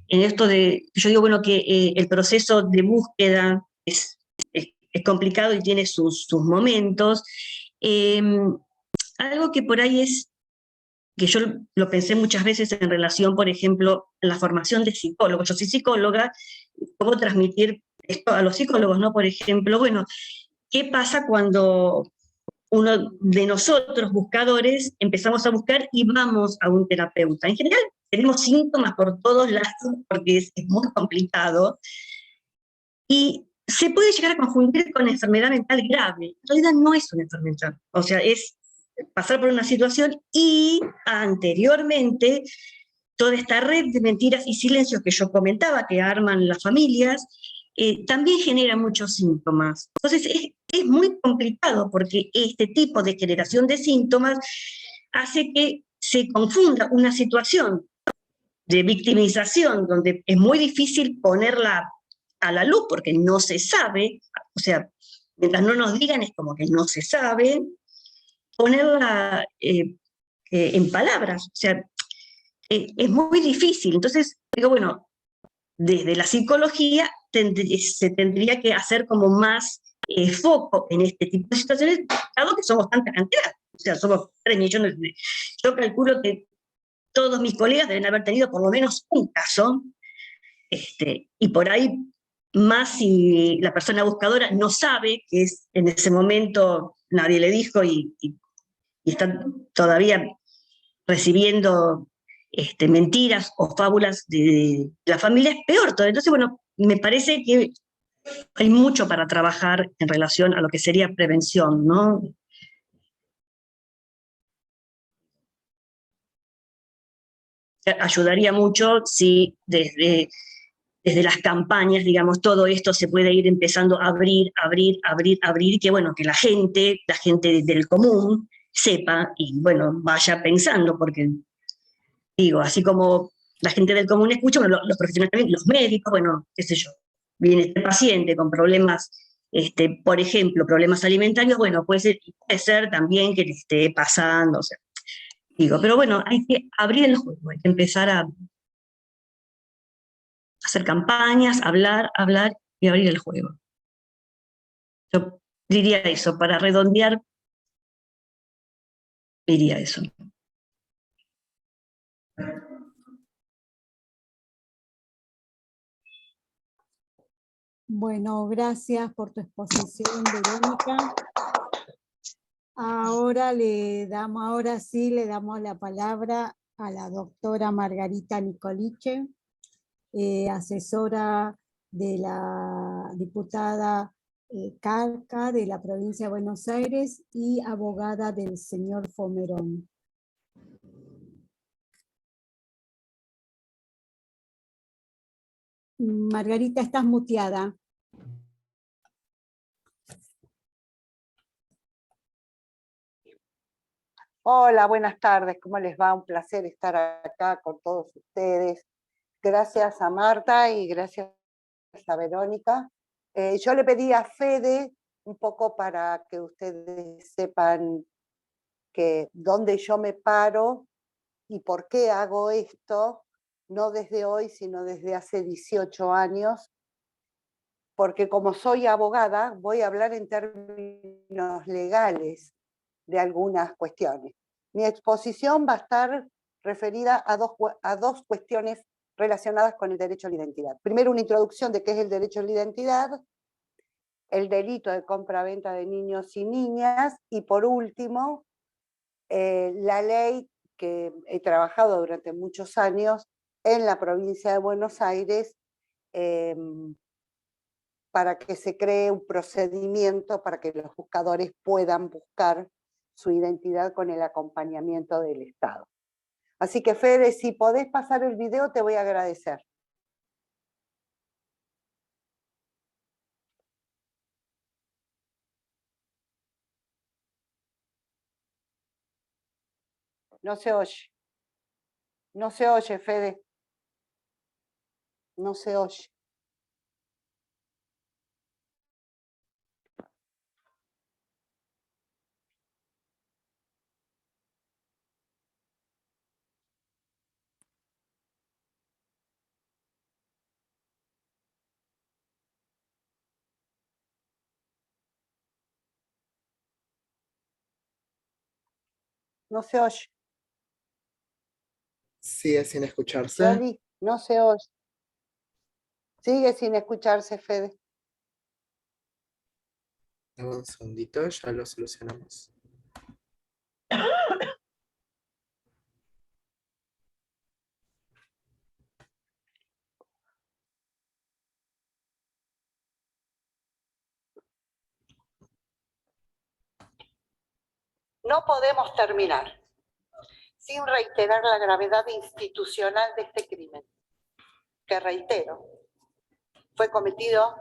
en esto yo digo, bueno, que el proceso de búsqueda es complicado y tiene sus momentos. Algo que por ahí que yo lo pensé muchas veces en relación, por ejemplo, a la formación de psicólogos. Yo soy psicóloga, ¿cómo transmitir esto a los psicólogos, no? Por ejemplo, bueno, ¿qué pasa cuando uno de nosotros, buscadores, empezamos a buscar y vamos a un terapeuta? En general, tenemos síntomas por todos lados porque es muy complicado y se puede llegar a confundir con enfermedad mental grave. En realidad no es una enfermedad, o sea, es pasar por una situación y anteriormente toda esta red de mentiras y silencios que yo comentaba que arman las familias, también genera muchos síntomas. Entonces es muy complicado porque este tipo de generación de síntomas hace que se confunda una situación de victimización donde es muy difícil ponerla a la luz porque no se sabe, o sea, mientras no nos digan es como que no se sabe, ponerla en palabras, o sea, es muy difícil. Entonces, digo, bueno, desde la psicología se tendría que hacer como más foco en este tipo de situaciones, dado que somos tanta cantidad, o sea, somos 3 millones yo calculo que todos mis colegas deben haber tenido por lo menos un caso, y por ahí más si la persona buscadora no sabe que es en ese momento nadie le dijo y está todavía recibiendo mentiras o fábulas de la familia, es peor todo. Entonces, bueno, me parece que hay mucho para trabajar en relación a lo que sería prevención, ¿no? Ayudaría mucho si desde las campañas, digamos, todo esto se puede ir empezando a abrir, y que, bueno, que la gente del común sepa y, bueno, vaya pensando, porque, digo, así como la gente del común escucha, bueno, los profesionales también, los médicos, bueno, qué sé yo, viene este paciente con problemas, por ejemplo, problemas alimentarios, bueno, puede ser también que le esté pasando, o sea, digo, pero bueno, hay que abrir el juego, hay que empezar a hacer campañas, hablar y abrir el juego. Yo diría eso, para redondear, diría eso. Bueno, gracias por tu exposición, Verónica. Ahora sí le damos la palabra a la doctora Margarita Nicoliche, asesora de la diputada Carca de la provincia de Buenos Aires y abogada del señor Fomerón. Margarita, estás muteada. Hola, buenas tardes, ¿cómo les va? Un placer estar acá con todos ustedes. Gracias a Marta y gracias a Verónica. Yo le pedí a Fede un poco para que ustedes sepan que dónde yo me paro y por qué hago esto, no desde hoy, sino desde hace 18 años, porque como soy abogada, voy a hablar en términos legales de algunas cuestiones. Mi exposición va a estar referida a dos cuestiones relacionadas con el derecho a la identidad. Primero, una introducción de qué es el derecho a la identidad, el delito de compra-venta de niños y niñas, y por último, la ley que he trabajado durante muchos años en la provincia de Buenos Aires, para que se cree un procedimiento para que los buscadores puedan buscar su identidad con el acompañamiento del Estado. Así que, Fede, si podés pasar el video, te voy a agradecer. No se oye. No se oye, Fede. No se oye. No se oye. Sigue sin escucharse. Loli, no se oye. Sigue sin escucharse, Fede. Dame un segundito, ya lo solucionamos. No podemos terminar sin reiterar la gravedad institucional de este crimen, que, reitero, fue cometido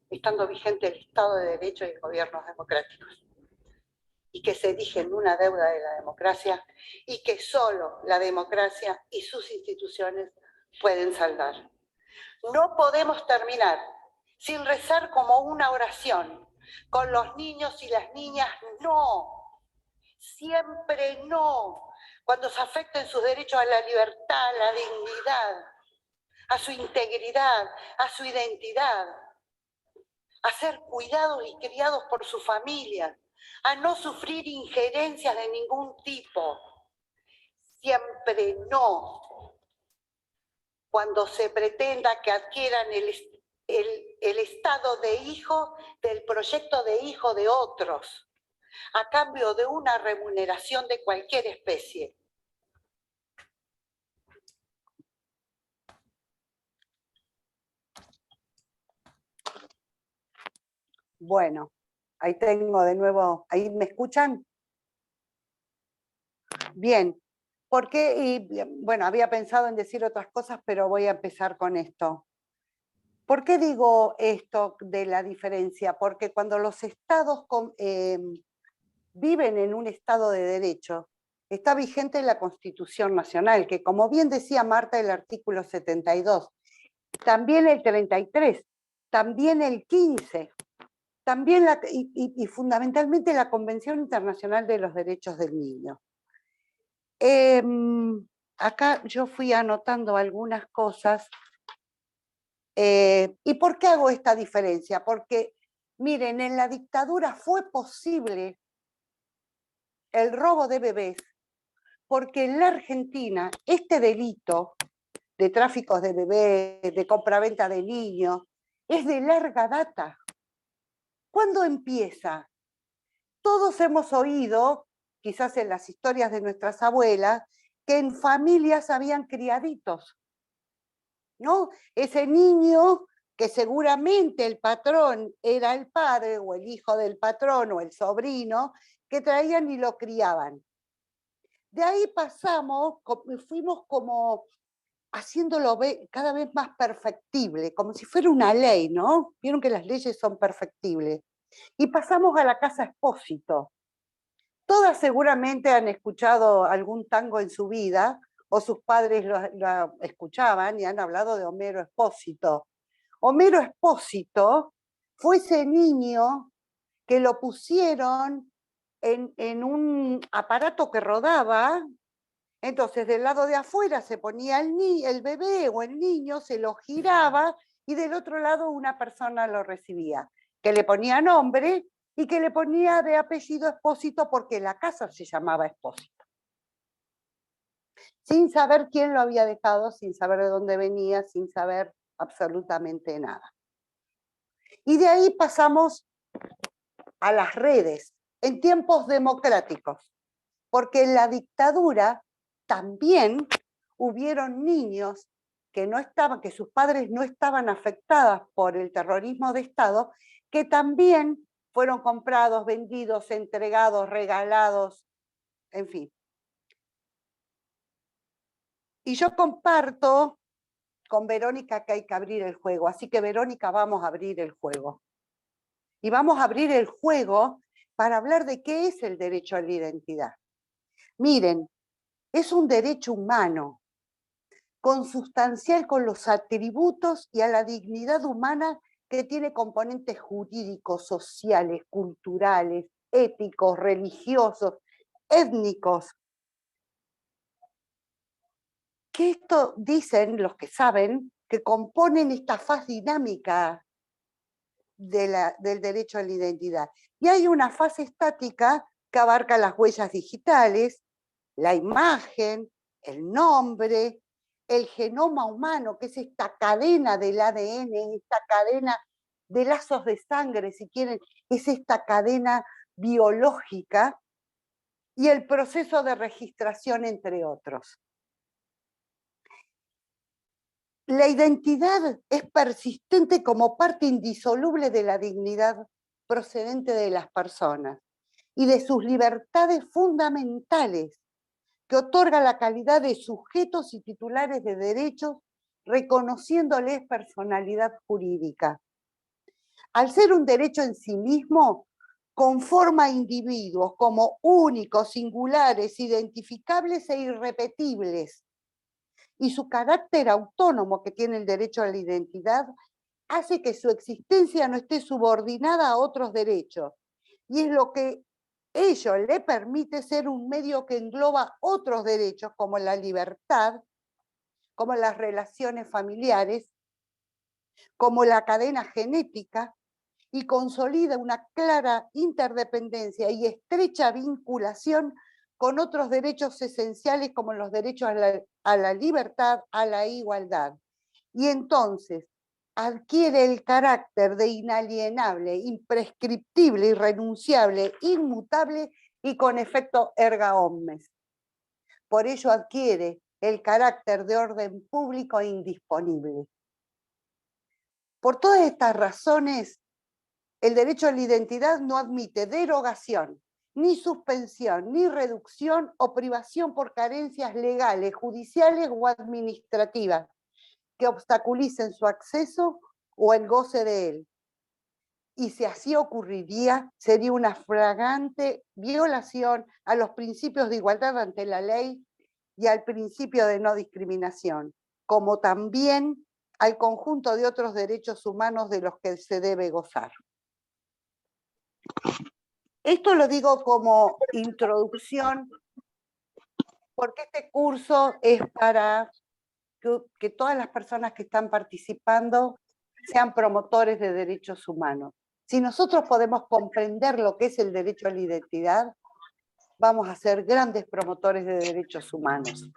estando vigente el Estado de Derecho y gobiernos democráticos, y que se erige en una deuda de la democracia, y que solo la democracia y sus instituciones pueden saldar. No podemos terminar sin rezar como una oración con los niños y las niñas, no, siempre no, cuando se afecten sus derechos a la libertad, a la dignidad, a su integridad, a su identidad, a ser cuidados y criados por su familia, a no sufrir injerencias de ningún tipo. Siempre no. Cuando se pretenda que adquieran el el estado de hijo del proyecto de hijo de otros, a cambio de una remuneración de cualquier especie. Bueno, ahí tengo de nuevo, ¿ahí me escuchan? Bien, porque, bueno, había pensado en decir otras cosas, pero voy a empezar con esto. ¿Por qué digo esto de la diferencia? Porque cuando los estados viven en un estado de derecho, está vigente la Constitución Nacional, que como bien decía Marta, el artículo 72, también el 33, también el 15, también y fundamentalmente la Convención Internacional de los Derechos del Niño. Acá yo fui anotando algunas cosas. ¿Y por qué hago esta diferencia? Porque, miren, en la dictadura fue posible el robo de bebés, porque en la Argentina este delito de tráficos de bebés, de compraventa de niños, es de larga data. ¿Cuándo empieza? Todos hemos oído, quizás en las historias de nuestras abuelas, que en familias habían criaditos, ¿no? Ese niño que seguramente el patrón era el padre o el hijo del patrón o el sobrino, que traían y lo criaban. De ahí pasamos, fuimos como haciéndolo cada vez más perfectible, como si fuera una ley, ¿no? Vieron que las leyes son perfectibles. Y pasamos a la casa Espósito. Todas seguramente han escuchado algún tango en su vida, o sus padres lo escuchaban y han hablado de Homero Espósito. Homero Espósito fue ese niño que lo pusieron en un aparato que rodaba. Entonces, del lado de afuera se ponía el bebé o el niño, se lo giraba y del otro lado una persona lo recibía, que le ponía nombre y que le ponía de apellido Espósito porque la casa se llamaba Espósito. Sin saber quién lo había dejado, sin saber de dónde venía, sin saber absolutamente nada. Y de ahí pasamos a las redes, en tiempos democráticos, porque en la dictadura también hubieron niños que sus padres no estaban afectados por el terrorismo de Estado, que también fueron comprados, vendidos, entregados, regalados, en fin. Y yo comparto con Verónica que hay que abrir el juego, así que Verónica, vamos a abrir el juego. Y vamos a abrir el juego para hablar de qué es el derecho a la identidad. Miren, es un derecho humano, consustancial con los atributos y a la dignidad humana que tiene componentes jurídicos, sociales, culturales, éticos, religiosos, étnicos. Que esto dicen los que saben que componen esta faz dinámica del derecho a la identidad. Y hay una fase estática que abarca las huellas digitales, la imagen, el nombre, el genoma humano, que es esta cadena del ADN, esta cadena de lazos de sangre, si quieren, es esta cadena biológica, y el proceso de registración, entre otros. La identidad es persistente como parte indisoluble de la dignidad procedente de las personas y de sus libertades fundamentales, que otorga la calidad de sujetos y titulares de derechos, reconociéndoles personalidad jurídica. Al ser un derecho en sí mismo, conforma a individuos como únicos, singulares, identificables e irrepetibles, y su carácter autónomo que tiene el derecho a la identidad hace que su existencia no esté subordinada a otros derechos, y es lo que ello le permite ser un medio que engloba otros derechos como la libertad, como las relaciones familiares, como la cadena genética, y consolida una clara interdependencia y estrecha vinculación con otros derechos esenciales como los derechos a la libertad, a la igualdad. Y entonces, adquiere el carácter de inalienable, imprescriptible, irrenunciable, inmutable y con efecto erga omnes. Por ello adquiere el carácter de orden público e indisponible. Por todas estas razones, el derecho a la identidad no admite derogación, ni suspensión, ni reducción o privación por carencias legales, judiciales o administrativas que obstaculicen su acceso o el goce de él. Y si así ocurriría, sería una flagrante violación a los principios de igualdad ante la ley y al principio de no discriminación, como también al conjunto de otros derechos humanos de los que se debe gozar. Esto lo digo como introducción, porque este curso es para que todas las personas que están participando sean promotores de derechos humanos. Si nosotros podemos comprender lo que es el derecho a la identidad, vamos a ser grandes promotores de derechos humanos.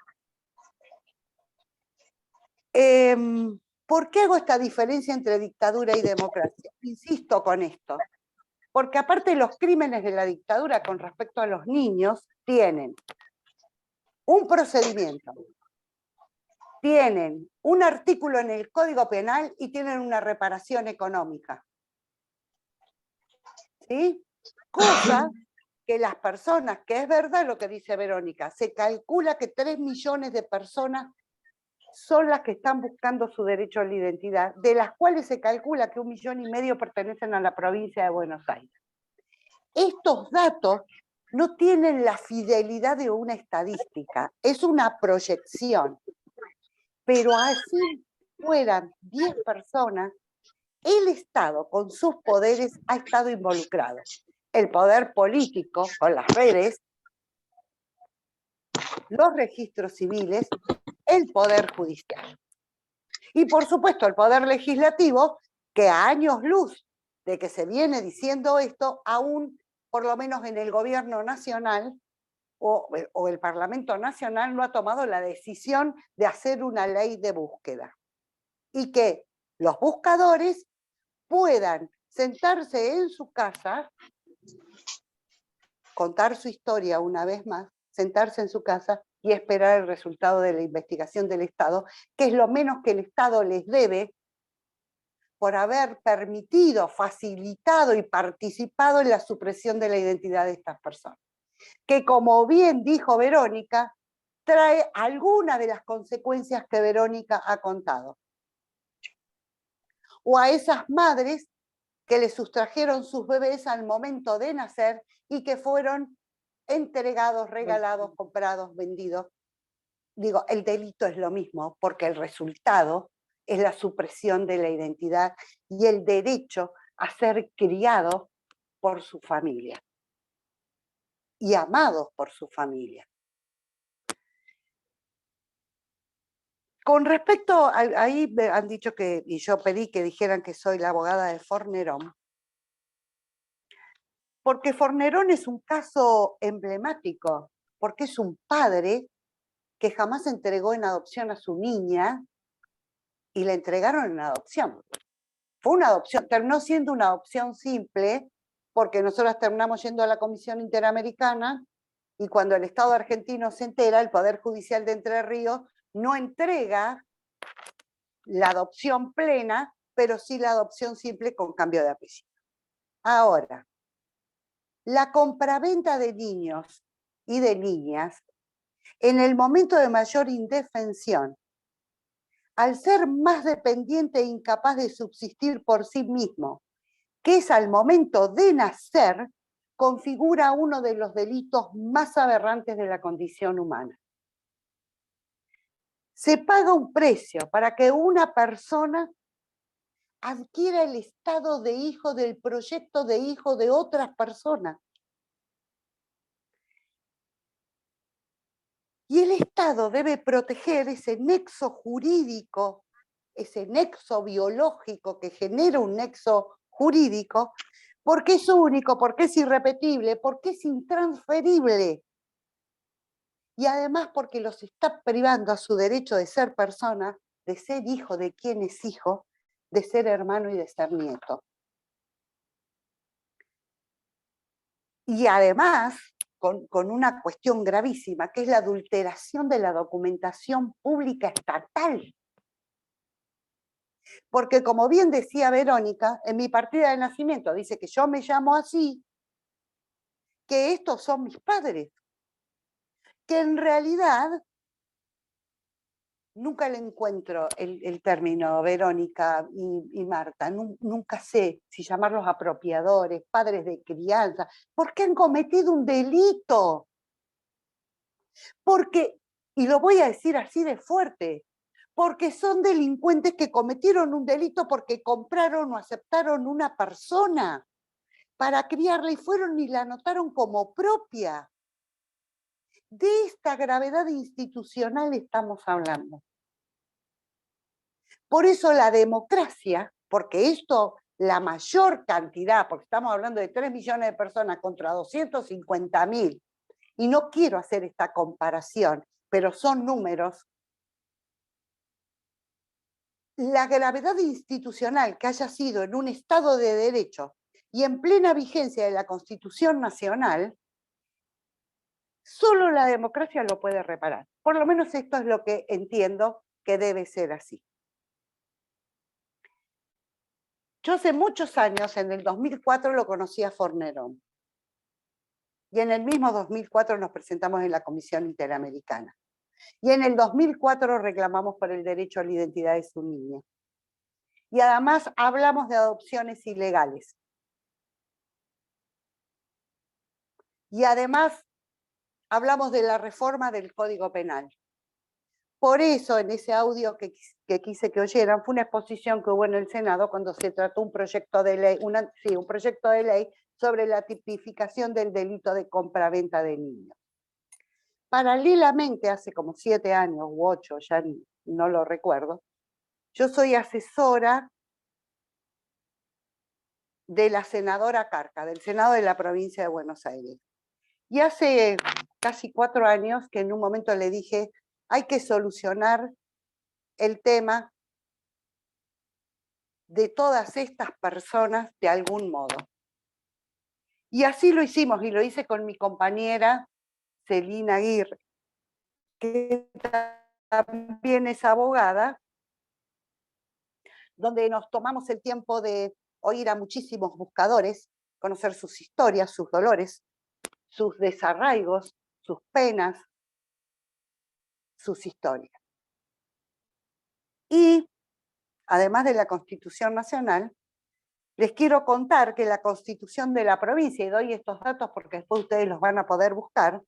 ¿Por qué hago esta diferencia entre dictadura y democracia? Insisto con esto, porque aparte los crímenes de la dictadura con respecto a los niños tienen un procedimiento, tienen un artículo en el Código Penal y tienen una reparación económica. ¿Sí? Cosa que las personas, que es verdad lo que dice Verónica, se calcula que 3 millones de personas son las que están buscando su derecho a la identidad, de las cuales se calcula que 1,5 millones pertenecen a la provincia de Buenos Aires. Estos datos no tienen la fidelidad de una estadística, es una proyección. Pero así fueran 10 personas, el Estado con sus poderes ha estado involucrado. El poder político con las redes, los registros civiles, el poder judicial. Y por supuesto el poder legislativo, que a años luz de que se viene diciendo esto, aún por lo menos en el gobierno nacional o el Parlamento Nacional no ha tomado la decisión de hacer una ley de búsqueda. Y que los buscadores puedan sentarse en su casa, contar su historia una vez más, sentarse en su casa y esperar el resultado de la investigación del Estado, que es lo menos que el Estado les debe por haber permitido, facilitado y participado en la supresión de la identidad de estas personas. Que como bien dijo Verónica, trae algunas de las consecuencias que Verónica ha contado. O a esas madres que le sustrajeron sus bebés al momento de nacer y que fueron entregados, regalados, comprados, vendidos. Digo, el delito es lo mismo, porque el resultado es la supresión de la identidad y el derecho a ser criados por su familia y amados por su familia. Con respecto a, ahí me han dicho que, y yo pedí que dijeran que soy la abogada de Fornerón, porque Fornerón es un caso emblemático, porque es un padre que jamás entregó en adopción a su niña y la entregaron en adopción. Fue una adopción, terminó siendo una adopción simple, porque nosotros terminamos yendo a la Comisión Interamericana y cuando el Estado argentino se entera, el Poder Judicial de Entre Ríos no entrega la adopción plena, pero sí la adopción simple con cambio de apellido. Ahora, la compraventa de niños y de niñas, en el momento de mayor indefensión, al ser más dependiente e incapaz de subsistir por sí mismo, que es al momento de nacer, configura uno de los delitos más aberrantes de la condición humana. Se paga un precio para que una persona adquiera el estado de hijo del proyecto de hijo de otras personas. Y el Estado debe proteger ese nexo jurídico, ese nexo biológico que genera un nexo jurídico, porque es único, porque es irrepetible, porque es intransferible. Y además porque los está privando a su derecho de ser persona, de ser hijo de quien es hijo, de ser hermano y de ser nieto. Y además, con una cuestión gravísima, que es la adulteración de la documentación pública estatal. Porque como bien decía Verónica, en mi partida de nacimiento dice que yo me llamo así, que estos son mis padres, que en realidad nunca le encuentro el término, Verónica y Marta, nunca sé si llamarlos apropiadores, padres de crianza, porque han cometido un delito. Porque, y lo voy a decir así de fuerte, porque son delincuentes que cometieron un delito porque compraron o aceptaron una persona para criarla y fueron y la anotaron como propia. De esta gravedad institucional estamos hablando. Por eso la democracia, porque esto, la mayor cantidad, porque estamos hablando de 3 millones de personas contra 250.000, y no quiero hacer esta comparación, pero son números, la gravedad institucional que haya sido en un Estado de Derecho y en plena vigencia de la Constitución Nacional, solo la democracia lo puede reparar. Por lo menos esto es lo que entiendo que debe ser así. Yo hace muchos años, en el 2004, lo conocí a Fornerón. Y en el mismo 2004 nos presentamos en la Comisión Interamericana. Y en el 2004 reclamamos por el derecho a la identidad de su niña. Y además hablamos de adopciones ilegales. Y además hablamos de la reforma del Código Penal. Por eso, en ese audio que quise que oyeran, fue una exposición que hubo en el Senado cuando se trató un proyecto de ley, un proyecto de ley sobre la tipificación del delito de compraventa de niños. Paralelamente, hace como 7 años u 8, ya no lo recuerdo, yo soy asesora de la senadora Carca, del Senado de la provincia de Buenos Aires. Y hace casi 4 años que en un momento le dije, hay que solucionar el tema de todas estas personas de algún modo. Y así lo hicimos, y lo hice con mi compañera Celina Aguirre, que también es abogada, donde nos tomamos el tiempo de oír a muchísimos buscadores, conocer sus historias, sus dolores, sus desarraigos, sus penas, sus historias. Y, además de la Constitución Nacional, les quiero contar que la Constitución de la provincia, y doy estos datos porque después ustedes los van a poder buscar,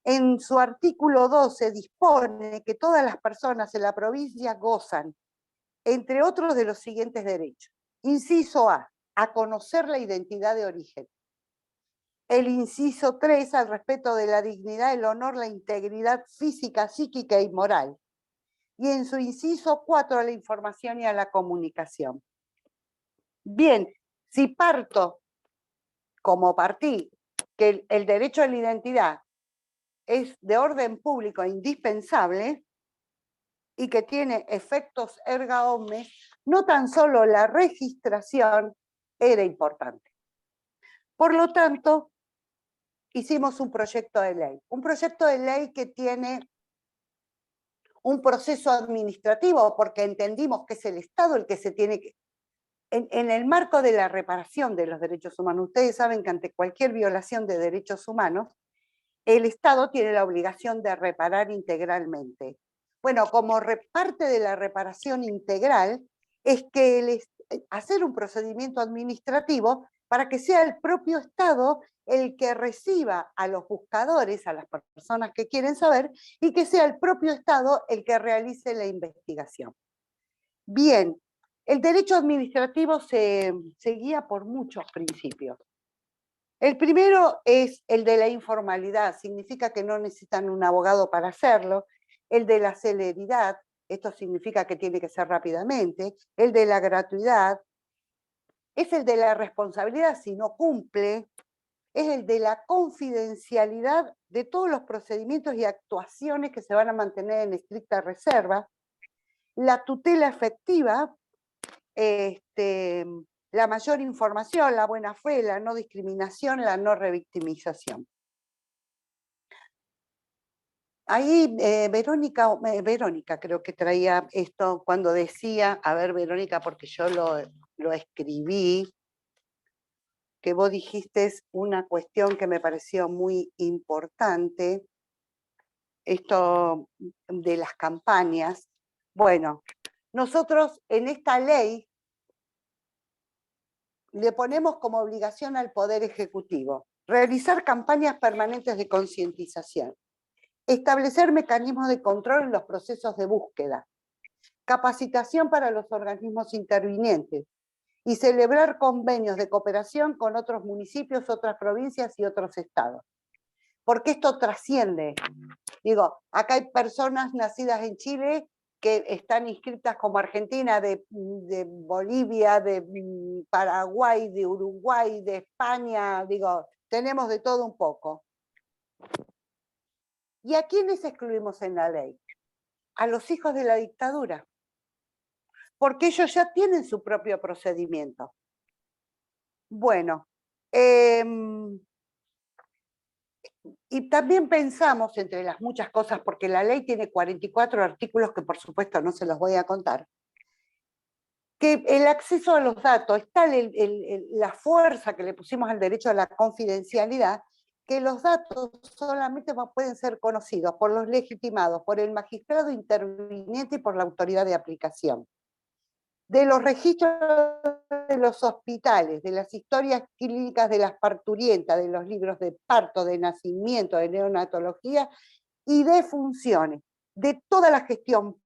en su artículo 12 dispone que todas las personas en la provincia gozan, entre otros, de los siguientes derechos. Inciso A, conocer la identidad de origen. El inciso 3, al respeto de la dignidad, el honor, la integridad física, psíquica y moral. Y en su inciso 4, a la información y a la comunicación. Bien, si parto, como partí, que el derecho a la identidad es de orden público e indispensable y que tiene efectos erga omnes, no tan solo la registración era importante. Por lo tanto, hicimos un proyecto de ley que tiene un proceso administrativo, porque entendimos que es el Estado el que se tiene que... En el marco de la reparación de los derechos humanos, ustedes saben que ante cualquier violación de derechos humanos, el Estado tiene la obligación de reparar integralmente. Bueno, como parte de la reparación integral, es que hacer un procedimiento administrativo para que sea el propio Estado el que reciba a los buscadores, a las personas que quieren saber, y que sea el propio Estado el que realice la investigación. Bien, el derecho administrativo se guía por muchos principios. El primero es el de la informalidad, significa que no necesitan un abogado para hacerlo. El de la celeridad, esto significa que tiene que ser rápidamente. El de la gratuidad, es el de la responsabilidad si no cumple. Es el de la confidencialidad de todos los procedimientos y actuaciones que se van a mantener en estricta reserva. La tutela efectiva, la mayor información, la buena fe, la no discriminación, la no revictimización. Ahí Verónica creo que traía esto cuando decía, a ver Verónica, porque yo lo escribí, que vos dijiste una cuestión que me pareció muy importante, esto de las campañas. Bueno, nosotros en esta ley le ponemos como obligación al Poder Ejecutivo realizar campañas permanentes de concientización, establecer mecanismos de control en los procesos de búsqueda, capacitación para los organismos intervinientes y celebrar convenios de cooperación con otros municipios, otras provincias y otros estados. Porque esto trasciende. Digo, acá hay personas nacidas en Chile que están inscritas como Argentina, de Bolivia, de Paraguay, de Uruguay, de España, digo, tenemos de todo un poco. ¿Y a quiénes excluimos en la ley? A los hijos de la dictadura, porque ellos ya tienen su propio procedimiento. Bueno, y también pensamos, entre las muchas cosas, porque la ley tiene 44 artículos que por supuesto no se los voy a contar, que el acceso a los datos, está la fuerza que le pusimos al derecho a la confidencialidad, que los datos solamente pueden ser conocidos por los legitimados, por el magistrado interviniente y por la autoridad de aplicación. De los registros de los hospitales, de las historias clínicas de las parturientas, de los libros de parto, de nacimiento, de neonatología y de funciones, de toda la gestión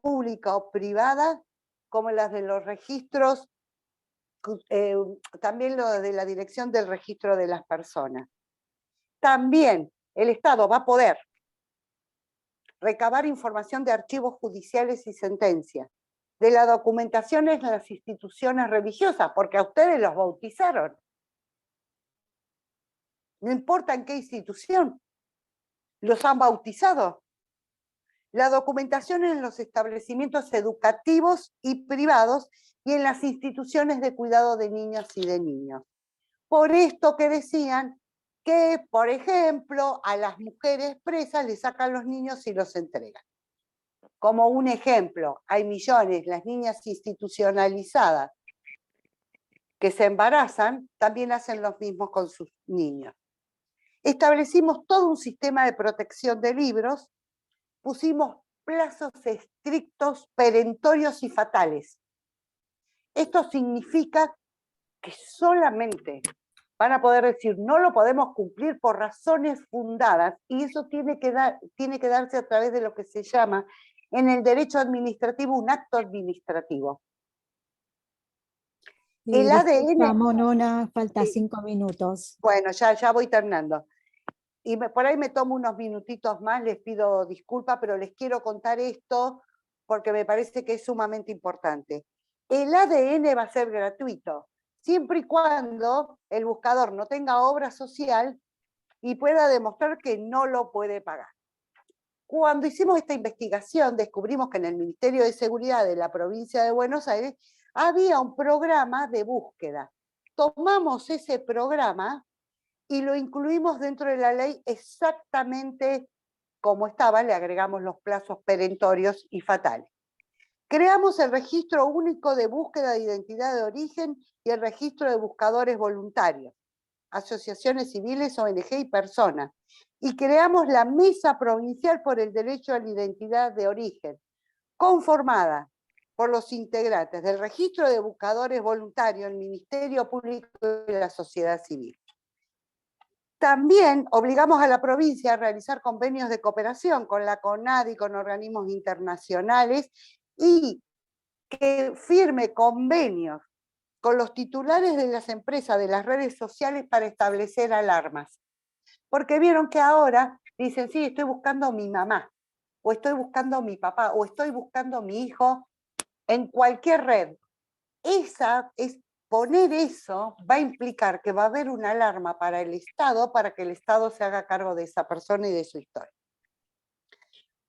pública o privada, como las de los registros, también lo de la dirección del registro de las personas. También el Estado va a poder recabar información de archivos judiciales y sentencias, de la documentación en las instituciones religiosas, porque a ustedes los bautizaron. No importa en qué institución, los han bautizado. La documentación en los establecimientos educativos y privados y en las instituciones de cuidado de niños y de niños. Por esto que decían que, por ejemplo, a las mujeres presas les sacan los niños y los entregan. Como un ejemplo, hay millones, las niñas institucionalizadas que se embarazan, también hacen lo mismo con sus niños. Establecimos todo un sistema de protección de libros, pusimos plazos estrictos, perentorios y fatales. Esto significa que solamente van a poder decir, no lo podemos cumplir por razones fundadas, y eso tiene que darse a través de lo que se llama en el derecho administrativo un acto administrativo. El ADN... Nona, falta Sí. 5 minutos. Bueno, ya voy terminando. Y por ahí me tomo unos minutitos más, les pido disculpas, pero les quiero contar esto porque me parece que es sumamente importante. El ADN va a ser gratuito, siempre y cuando el buscador no tenga obra social y pueda demostrar que no lo puede pagar. Cuando hicimos esta investigación, descubrimos que en el Ministerio de Seguridad de la provincia de Buenos Aires había un programa de búsqueda. Tomamos ese programa y lo incluimos dentro de la ley exactamente como estaba, le agregamos los plazos perentorios y fatales. Creamos el registro único de búsqueda de identidad de origen y el registro de buscadores voluntarios, asociaciones civiles, ONG y personas. Y creamos la Mesa Provincial por el Derecho a la Identidad de Origen, conformada por los integrantes del registro de buscadores voluntarios, el Ministerio Público y la sociedad civil. También obligamos a la provincia a realizar convenios de cooperación con la CONADI, con organismos internacionales, y que firme convenios con los titulares de las empresas de las redes sociales para establecer alarmas. Porque vieron que ahora dicen, sí, estoy buscando a mi mamá, o estoy buscando a mi papá, o estoy buscando a mi hijo en cualquier red. Poner eso va a implicar que va a haber una alarma para el Estado, para que el Estado se haga cargo de esa persona y de su historia.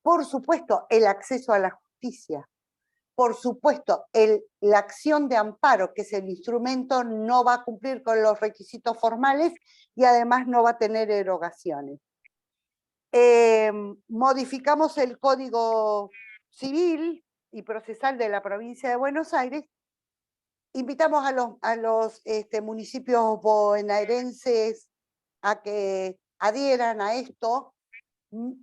Por supuesto, el acceso a la justicia. Por supuesto, la acción de amparo, que es el instrumento, no va a cumplir con los requisitos formales y además no va a tener erogaciones. Modificamos el Código Civil y Procesal de la provincia de Buenos Aires. Invitamos a los municipios bonaerenses a que adhieran a esto,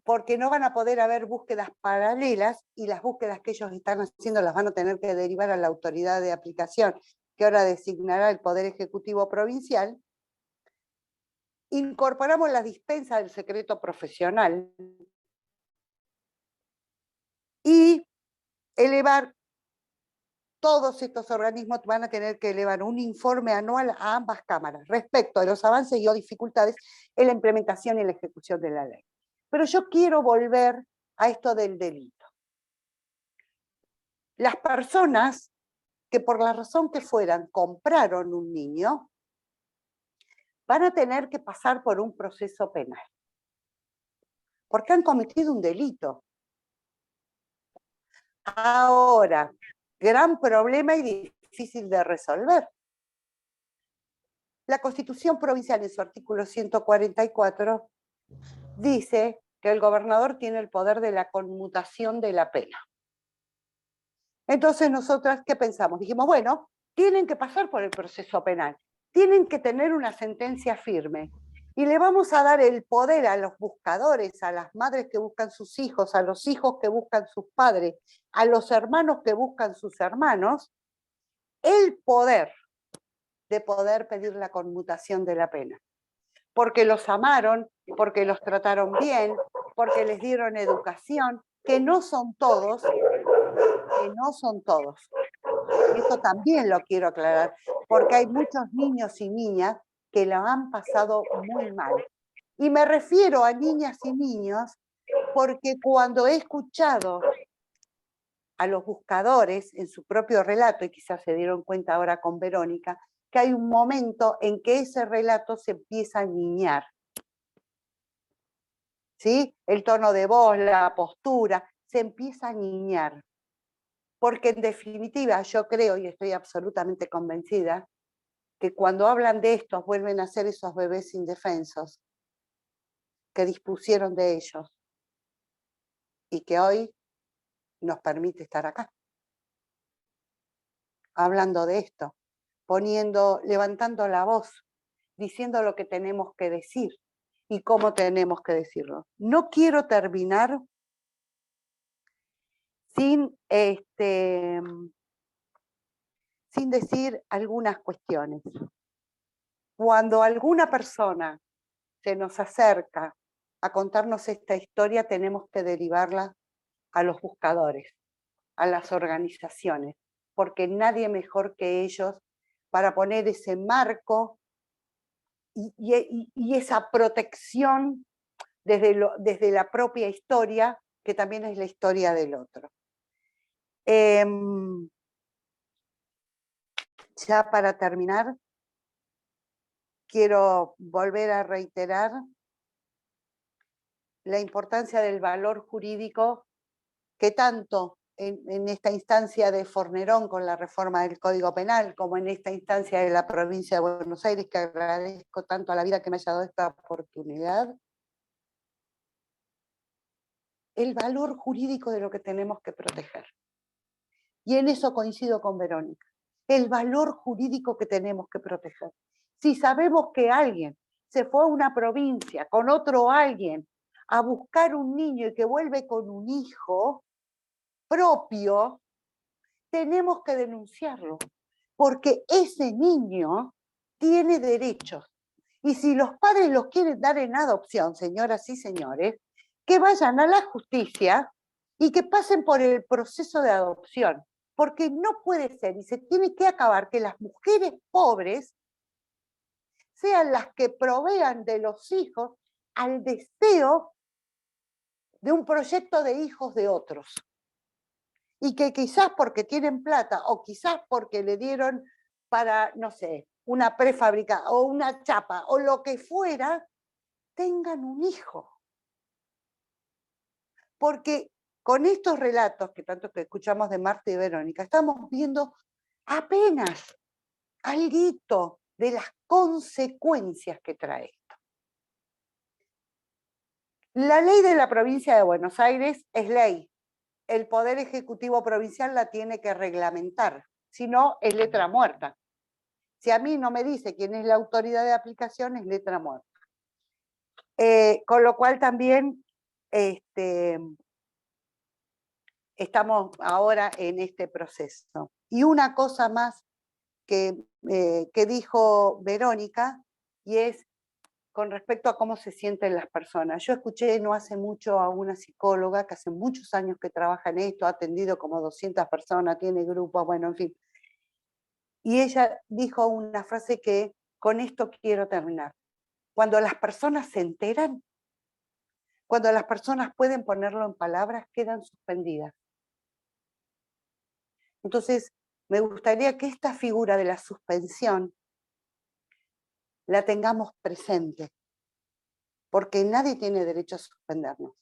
porque no van a poder haber búsquedas paralelas y las búsquedas que ellos están haciendo las van a tener que derivar a la autoridad de aplicación, que ahora designará el Poder Ejecutivo Provincial. Incorporamos la dispensa del secreto profesional y elevar, todos estos organismos van a tener que elevar un informe anual a ambas cámaras respecto de los avances y o dificultades en la implementación y la ejecución de la ley. Pero yo quiero volver a esto del delito. Las personas que por la razón que fueran compraron un niño, van a tener que pasar por un proceso penal, porque han cometido un delito. Ahora, gran problema y difícil de resolver. La Constitución Provincial, en su artículo 144, dice que el gobernador tiene el poder de la conmutación de la pena. Entonces nosotras, ¿qué pensamos? Dijimos, bueno, tienen que pasar por el proceso penal, tienen que tener una sentencia firme, y le vamos a dar el poder a los buscadores, a las madres que buscan sus hijos, a los hijos que buscan sus padres, a los hermanos que buscan sus hermanos, el poder de poder pedir la conmutación de la pena. Porque los amaron, porque los trataron bien, porque les dieron educación, que no son todos, Y esto también lo quiero aclarar, porque hay muchos niños y niñas que lo han pasado muy mal. Y me refiero a niñas y niños porque cuando he escuchado a los buscadores en su propio relato, y quizás se dieron cuenta ahora con Verónica, que hay un momento en que ese relato se empieza a niñar. ¿Sí? El tono de voz, la postura, se empieza a niñar. Porque en definitiva yo creo, y estoy absolutamente convencida, que cuando hablan de estos vuelven a ser esos bebés indefensos que dispusieron de ellos y que hoy nos permite estar acá. Hablando de esto, levantando la voz, diciendo lo que tenemos que decir y cómo tenemos que decirlo. No quiero terminar sin decir algunas cuestiones. Cuando alguna persona se nos acerca a contarnos esta historia, tenemos que derivarla a los buscadores, a las organizaciones, porque nadie mejor que ellos para poner ese marco y esa protección desde la propia historia, que también es la historia del otro. Ya para terminar, quiero volver a reiterar la importancia del valor jurídico que tanto en esta instancia de Fornerón con la reforma del Código Penal, como en esta instancia de la provincia de Buenos Aires, que agradezco tanto a la vida que me haya dado esta oportunidad, el valor jurídico de lo que tenemos que proteger. Y en eso coincido con Verónica. El valor jurídico que tenemos que proteger. Si sabemos que alguien se fue a una provincia con otro alguien a buscar un niño y que vuelve con un hijo propio, tenemos que denunciarlo, porque ese niño tiene derechos. Y si los padres los quieren dar en adopción, señoras y señores, que vayan a la justicia y que pasen por el proceso de adopción. Porque no puede ser y se tiene que acabar que las mujeres pobres sean las que provean de los hijos al deseo de un proyecto de hijos de otros. Y que quizás porque tienen plata o quizás porque le dieron para, no sé, una prefábrica o una chapa o lo que fuera, tengan un hijo. Porque con estos relatos que tanto que escuchamos de Marta y Verónica, estamos viendo apenas alguito de las consecuencias que trae esto. La ley de la provincia de Buenos Aires es ley. El Poder Ejecutivo Provincial la tiene que reglamentar, si no es letra muerta. Si a mí no me dice quién es la autoridad de aplicación, es letra muerta. Con lo cual también estamos ahora en este proceso. Y una cosa más que dijo Verónica, y es con respecto a cómo se sienten las personas. Yo escuché no hace mucho a una psicóloga que hace muchos años que trabaja en esto, ha atendido como 200 personas, tiene grupos, bueno, en fin. Y ella dijo una frase que con esto quiero terminar. Cuando las personas se enteran, cuando las personas pueden ponerlo en palabras, quedan suspendidas. Entonces, me gustaría que esta figura de la suspensión la tengamos presente, porque nadie tiene derecho a suspendernos,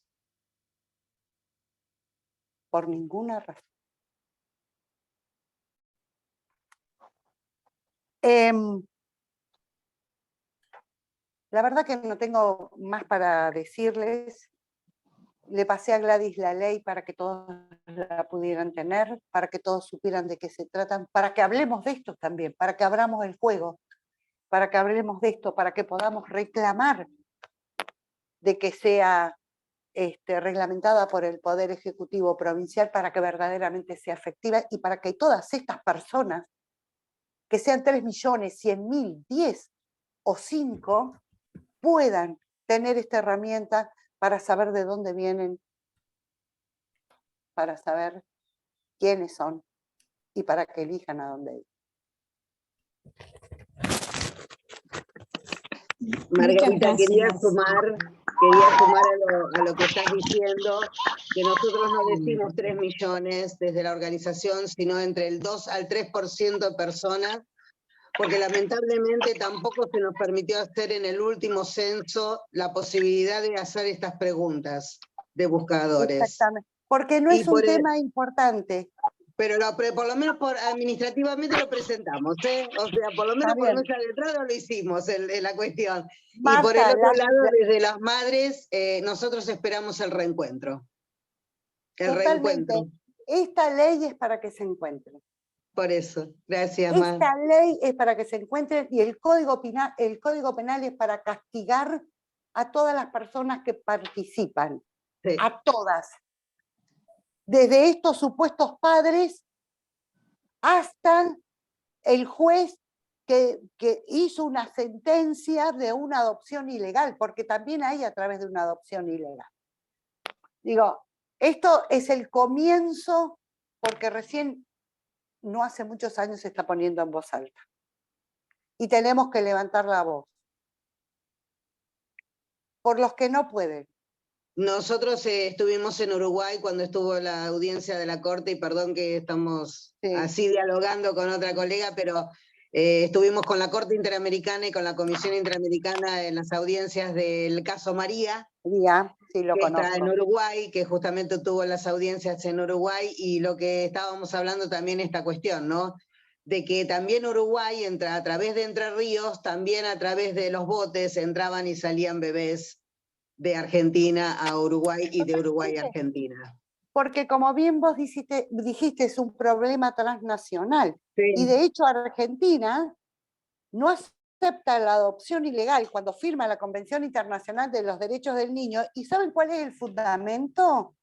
por ninguna razón. La verdad que no tengo más para decirles. Le pasé a Gladys la ley para que todos la pudieran tener, para que todos supieran de qué se tratan, para que hablemos de esto también, para que abramos el juego, para que hablemos de esto, para que podamos reclamar de que sea reglamentada por el Poder Ejecutivo Provincial, para que verdaderamente sea efectiva y para que todas estas personas, que sean 3 millones, 100.000, 10 o 5, puedan tener esta herramienta para saber de dónde vienen, para saber quiénes son y para que elijan a dónde ir. Margarita, quería gracias. sumar a lo que estás diciendo, que nosotros no decimos 3 millones desde la organización, sino entre el 2 al 3% de personas, porque lamentablemente tampoco se nos permitió hacer en el último censo la posibilidad de hacer estas preguntas de buscadores. Exactamente, porque no Y es un tema importante. Pero por lo menos administrativamente lo presentamos, ¿eh? O sea, por lo menos por mesa de entrada lo hicimos la cuestión. Marta, y por el otro lado, desde las madres, nosotros esperamos el reencuentro. Totalmente. Esta ley es para que se encuentren. Por eso, gracias, Esta ley es para que se encuentren y el Código Penal es para castigar a todas las personas que participan. Sí. A todas. Desde estos supuestos padres hasta el juez que hizo una sentencia de una adopción ilegal, porque también hay a través de una adopción ilegal. Digo, esto es el comienzo, porque recién, no hace muchos años, se está poniendo en voz alta. Y tenemos que levantar la voz. Por los que no pueden. Nosotros estuvimos en Uruguay cuando estuvo la audiencia de la Corte, y perdón que estamos así dialogando con otra colega, pero estuvimos con la Corte Interamericana y con la Comisión Interamericana en las audiencias del caso María, sí, lo que conozco. está en Uruguay, que justamente tuvo las audiencias en Uruguay, y lo que estábamos hablando también esta cuestión, ¿no? De que también Uruguay, a través de Entre Ríos, también a través de los botes entraban y salían bebés de Argentina a Uruguay y de Uruguay a Argentina. Porque como bien vos dijiste, es un problema transnacional. Sí. Y de hecho Argentina no acepta la adopción ilegal cuando firma la Convención Internacional de los Derechos del Niño. ¿Y saben cuál es el fundamento?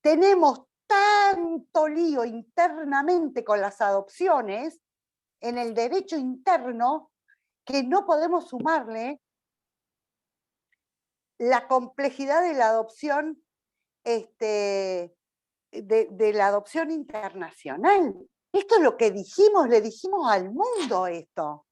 Tenemos tanto lío internamente con las adopciones en el derecho interno que no podemos sumarle la complejidad de la adopción, de la adopción internacional. Esto es lo que dijimos, le dijimos al mundo esto.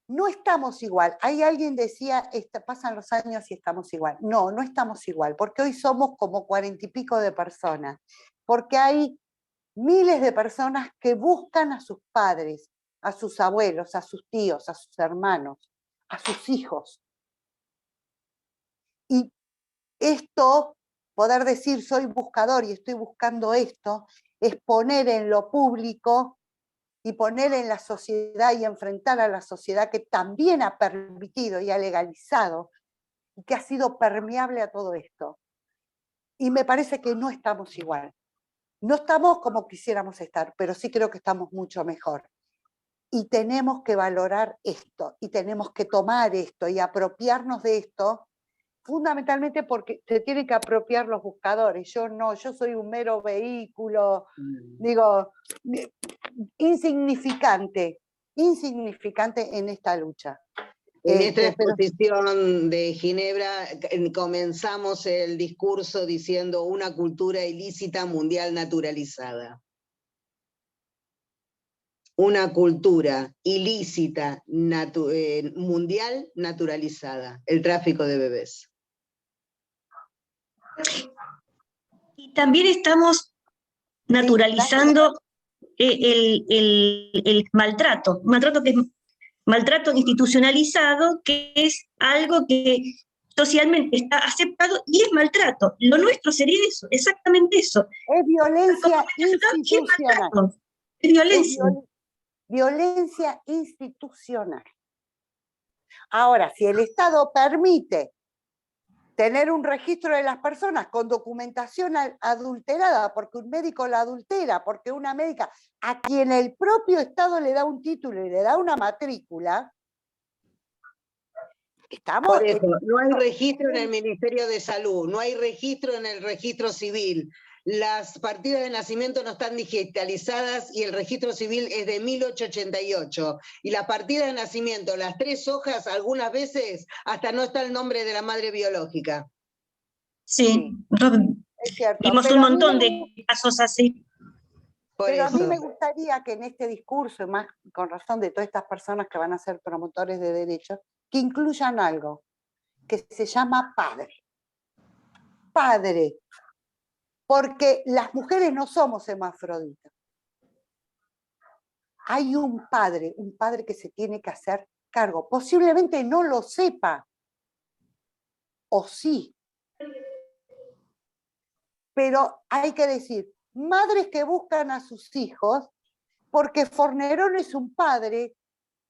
No estamos igual. Hay alguien decía, pasan los años y estamos igual. No, no estamos igual, porque hoy somos como 40 y pico de personas, porque hay miles de personas que buscan a sus padres, a sus abuelos, a sus tíos, a sus hermanos, a sus hijos. Y esto, poder decir soy buscador y estoy buscando esto, es poner en lo público y poner en la sociedad y enfrentar a la sociedad que también ha permitido y ha legalizado y que ha sido permeable a todo esto. Y me parece que no estamos igual. No estamos como quisiéramos estar, pero sí creo que estamos mucho mejor. Y tenemos que valorar esto, y tenemos que tomar esto y apropiarnos de esto, fundamentalmente porque se tienen que apropiar los buscadores. Yo no, yo soy un mero vehículo, digo, insignificante en esta lucha. En esta Pero exposición de Ginebra comenzamos el discurso diciendo una cultura ilícita mundial naturalizada. Una cultura ilícita mundial naturalizada, el tráfico de bebés. Y también estamos naturalizando el maltrato, que es maltrato institucionalizado, que es algo que socialmente está aceptado y es maltrato. Lo nuestro sería eso, exactamente eso. Es violencia institucional. Es violencia. Violencia institucional. Ahora, si el Estado permite tener un registro de las personas con documentación adulterada, porque un médico la adultera, porque una médica a quien el propio Estado le da un título y le da una matrícula, estamos... Por eso, no hay registro en el Ministerio de Salud, no hay registro en el registro civil. Las partidas de nacimiento no están digitalizadas y el registro civil es de 1888. Y las partidas de nacimiento, las 3 hojas, algunas veces hasta no está el nombre de la madre biológica. Sí, es cierto. Vimos un montón de casos así. Pero a mí me gustaría que en este discurso, más con razón de todas estas personas que van a ser promotores de derechos, que incluyan algo que se llama padre. Padre. Porque las mujeres no somos hermafroditas. Hay un padre que se tiene que hacer cargo. Posiblemente no lo sepa, o sí. Pero hay que decir, madres que buscan a sus hijos, porque Fornerón es un padre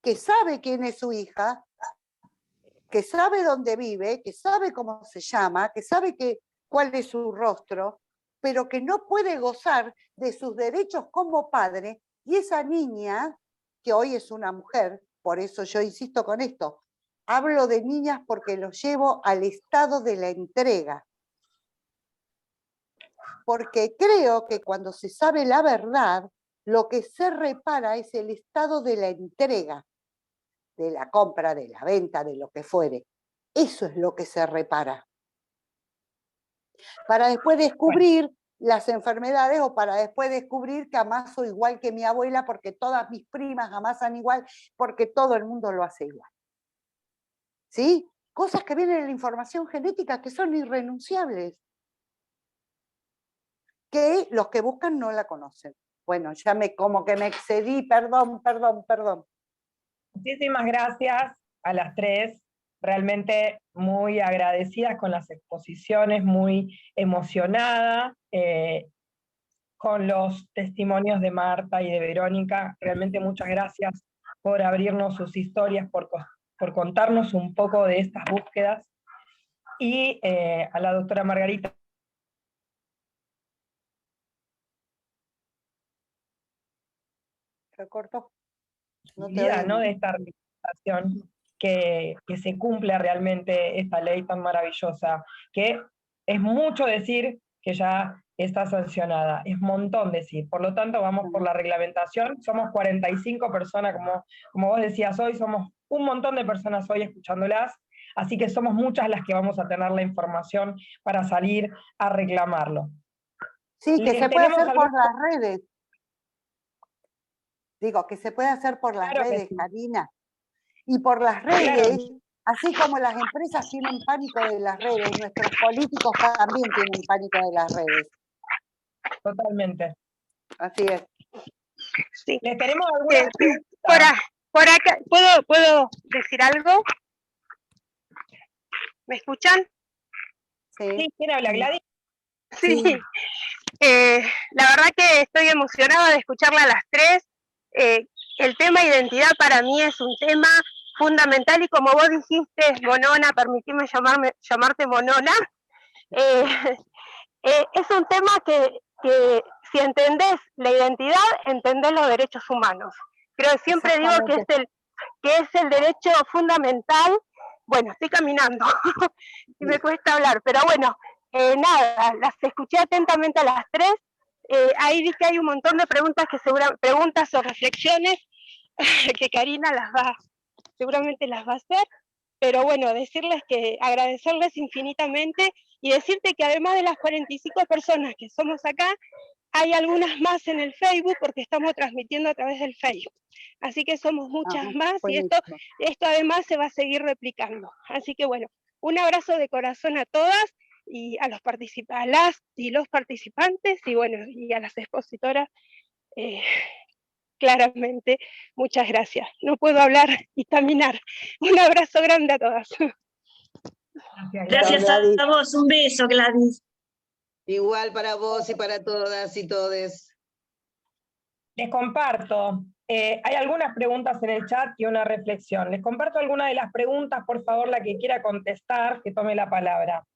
que sabe quién es su hija, que sabe dónde vive, que sabe cómo se llama, que sabe cuál es su rostro, pero que no puede gozar de sus derechos como padre, y esa niña, que hoy es una mujer, por eso yo insisto con esto, hablo de niñas porque los llevo al estado de la entrega. Porque creo que cuando se sabe la verdad, lo que se repara es el estado de la entrega, de la compra, de la venta, de lo que fuere. Eso es lo que se repara. Para después descubrir las enfermedades o para después descubrir que amaso igual que mi abuela porque todas mis primas amasan igual porque todo el mundo lo hace igual. ¿Sí? Cosas que vienen en la información genética que son irrenunciables. Que los que buscan no la conocen. Bueno, ya como que me excedí, perdón. Muchísimas gracias a las 3, realmente muy agradecidas con las exposiciones, muy emocionada con los testimonios de Marta y de Verónica. Realmente muchas gracias por abrirnos sus historias, por contarnos un poco de estas búsquedas. Y a la doctora Margarita. Se cortó. ¿No? De esta representación, que se cumpla realmente esta ley tan maravillosa, que es mucho decir que ya está sancionada, es montón decir, por lo tanto vamos por la reglamentación, somos 45 personas, como vos decías hoy, somos un montón de personas hoy escuchándolas, así que somos muchas las que vamos a tener la información para salir a reclamarlo. Sí, que se puede hacer por las redes. Digo, que se puede hacer por las redes, sí. Karina. Y por las redes, claro. Así como las empresas tienen pánico de las redes, nuestros políticos también tienen pánico de las redes. Totalmente. Así es. Sí. ¿Les tenemos alguna por acá, ¿puedo decir algo? ¿Me escuchan? Sí, ¿quién habla? ¿Gladys? Sí, la verdad que estoy emocionada de escucharla a las tres. El tema identidad para mí es un tema fundamental y como vos dijiste, Monona, permitime llamarte Monona, es un tema que si entendés la identidad, entendés los derechos humanos. Creo que siempre digo que es el derecho fundamental. Bueno, estoy caminando y me cuesta hablar, pero bueno, nada, las escuché atentamente a las tres. Ahí vi que hay un montón de preguntas preguntas o reflexiones que Karina seguramente las va a hacer, pero bueno, agradecerles infinitamente y decirte que además de las 45 personas que somos acá, hay algunas más en el Facebook porque estamos transmitiendo a través del Facebook. Así que somos muchas más y esto además se va a seguir replicando. Así que bueno, un abrazo de corazón a todas y a las y los participantes y bueno, y a las expositoras, claramente, muchas gracias. No puedo hablar y caminar. Un abrazo grande a todas. Gracias a vos, un beso, Gladys. Igual para vos y para todas y todes. Les comparto. Hay algunas preguntas en el chat y una reflexión. Les comparto algunas de las preguntas, por favor, la que quiera contestar, que tome la palabra.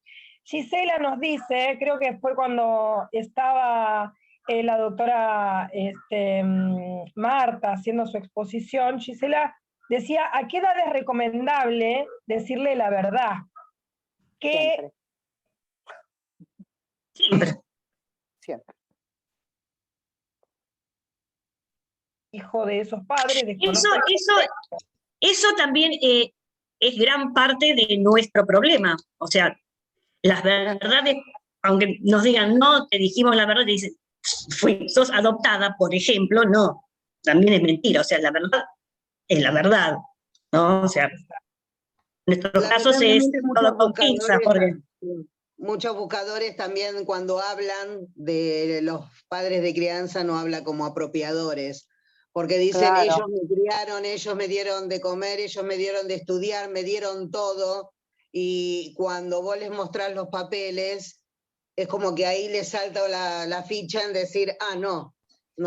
Gisela nos dice, creo que fue cuando estaba la doctora Marta haciendo su exposición, Gisela decía, ¿a qué edad es recomendable decirle la verdad? Que Siempre. Hijo de esos padres. Eso también es gran parte de nuestro problema. O sea, las verdades, aunque nos digan, no, te dijimos la verdad, te dicen, sos adoptada, por ejemplo, no, también es mentira. O sea, la verdad es la verdad, ¿no? O sea, en nuestros casos es todo con pinzas, porque... Muchos buscadores también cuando hablan de los padres de crianza no hablan como apropiadores, porque dicen, claro, ellos me criaron, ellos me dieron de comer, ellos me dieron de estudiar, me dieron todo, y cuando vos les mostrás los papeles, es como que ahí les salta la ficha en decir, no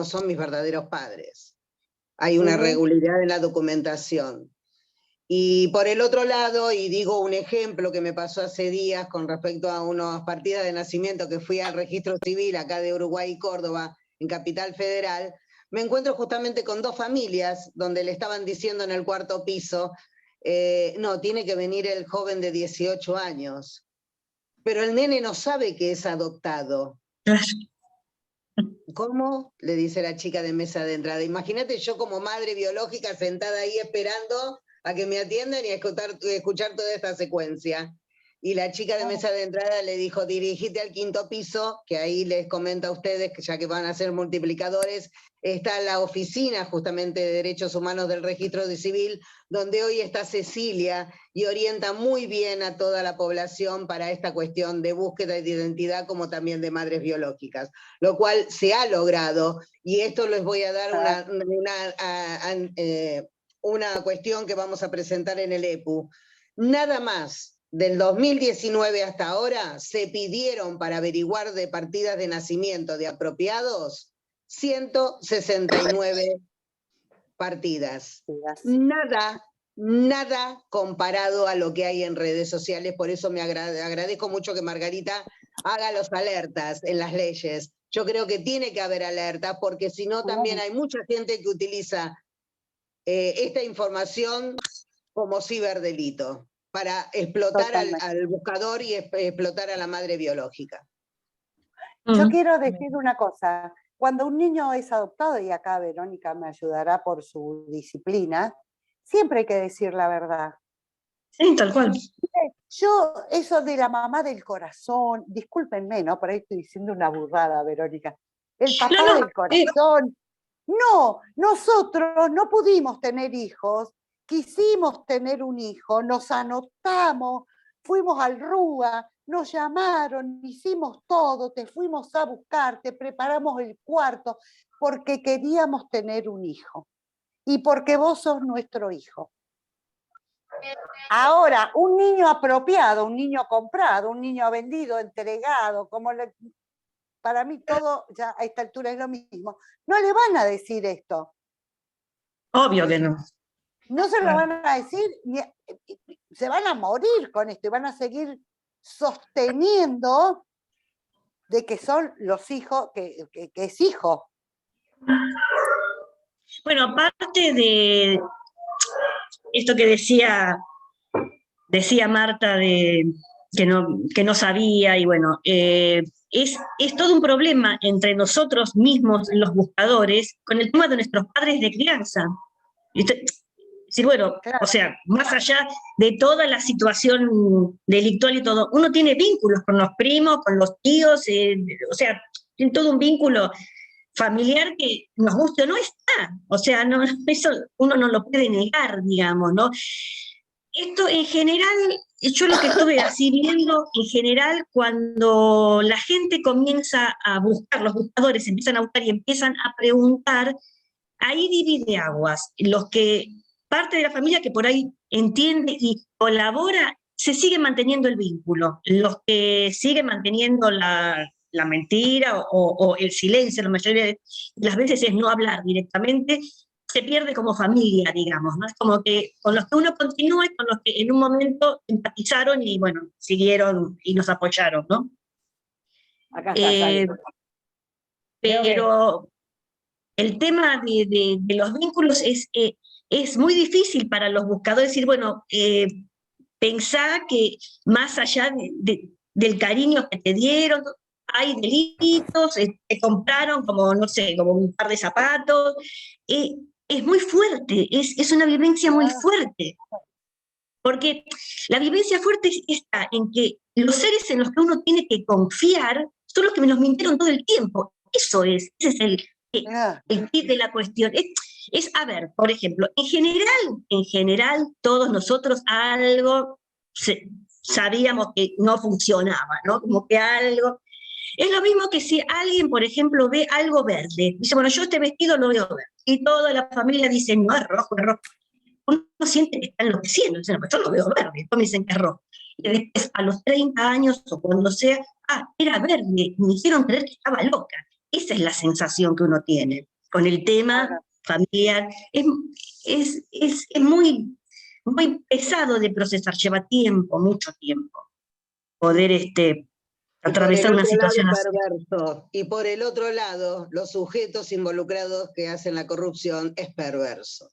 son mis verdaderos padres. Hay una regularidad en la documentación. Y por el otro lado, y digo un ejemplo que me pasó hace días con respecto a unas partidas de nacimiento que fui al registro civil acá de Uruguay y Córdoba, en Capital Federal, me encuentro justamente con dos familias donde le estaban diciendo en el cuarto piso, no, tiene que venir el joven de 18 años. Pero el nene no sabe que es adoptado. ¿Cómo? Le dice la chica de mesa de entrada. Imagínate yo como madre biológica sentada ahí esperando a que me atiendan y a escuchar toda esta secuencia. Y la chica de mesa de entrada le dijo, dirigite al quinto piso, que ahí les comento a ustedes, que ya que van a ser multiplicadores, está la oficina justamente de Derechos Humanos del Registro Civil, donde hoy está Cecilia, y orienta muy bien a toda la población para esta cuestión de búsqueda de identidad, como también de madres biológicas, lo cual se ha logrado, y esto les voy a dar una cuestión que vamos a presentar en el EPU. Nada más del 2019 hasta ahora se pidieron para averiguar de partidas de nacimiento de apropiados 169 partidas. Nada comparado a lo que hay en redes sociales, por eso me agradezco mucho que Margarita haga los alertas en las leyes. Yo creo que tiene que haber alertas, porque si no también hay mucha gente que utiliza esta información como ciberdelito, para explotar al buscador y explotar a la madre biológica. Yo quiero decir una cosa, cuando un niño es adoptado, y acá Verónica me ayudará por su disciplina, siempre hay que decir la verdad. Sí, tal cual. Yo, eso de la mamá del corazón, discúlpenme, ¿no? Por ahí estoy diciendo una burrada, Verónica. El papá del corazón. No, nosotros no pudimos tener hijos, quisimos tener un hijo, nos anotamos, fuimos al RUA, nos llamaron, hicimos todo, te fuimos a buscar, te preparamos el cuarto, porque queríamos tener un hijo y porque vos sos nuestro hijo. Ahora, un niño apropiado, un niño comprado, un niño vendido, entregado, para mí todo ya a esta altura es lo mismo. No le van a decir esto. Obvio que no. No se lo van a decir, se van a morir con esto y van a seguir sosteniendo de que son los hijos, que es hijo. Bueno, aparte de esto que decía Marta de que no sabía, y bueno, es todo un problema entre nosotros mismos, los buscadores, con el tema de nuestros padres de crianza. Sí, bueno, Claro. o sea, más allá de toda la situación delictual y todo, uno tiene vínculos con los primos, con los tíos, o sea, tiene todo un vínculo familiar que nos guste o no está. O sea, no, eso uno no lo puede negar, digamos, ¿no? Esto en general, yo lo que estuve así viendo, en general, cuando la gente comienza a buscar, los buscadores empiezan a buscar y empiezan a preguntar, ahí divide aguas. Los que, parte de la familia que por ahí entiende y colabora, se sigue manteniendo el vínculo. Los que siguen manteniendo la mentira o el silencio, la mayoría de las veces es no hablar directamente, se pierde como familia, digamos, ¿no? Es como que con los que uno continúa y con los que en un momento empatizaron y, bueno, siguieron y nos apoyaron, ¿no? Acá está, sale. Pero el tema de los vínculos es muy difícil para los buscadores decir, bueno, pensá que más allá del cariño que te dieron, hay delitos, te compraron como, no sé, como un par de zapatos. Es muy fuerte, es una vivencia muy fuerte. Porque la vivencia fuerte está en que los seres en los que uno tiene que confiar son los que nos mintieron todo el tiempo. Ese es el kit de la cuestión. A ver, por ejemplo, en general, todos nosotros algo sabíamos que no funcionaba, ¿no? Como que algo. Es lo mismo que si alguien, por ejemplo, ve algo verde. Dice, bueno, yo este vestido lo veo verde. Y toda la familia dice, no, es rojo, es rojo. Uno siente que está enloqueciendo. Dice, no, pues yo lo veo verde. Después me dicen que es rojo. Y después, a los 30 años o cuando sea, era verde. Me hicieron creer que estaba loca. Esa es la sensación que uno tiene con el tema familiar. Es muy, muy pesado de procesar, lleva tiempo, mucho tiempo, poder atravesar una situación así. Perverso. Y por el otro lado, los sujetos involucrados que hacen la corrupción es perverso.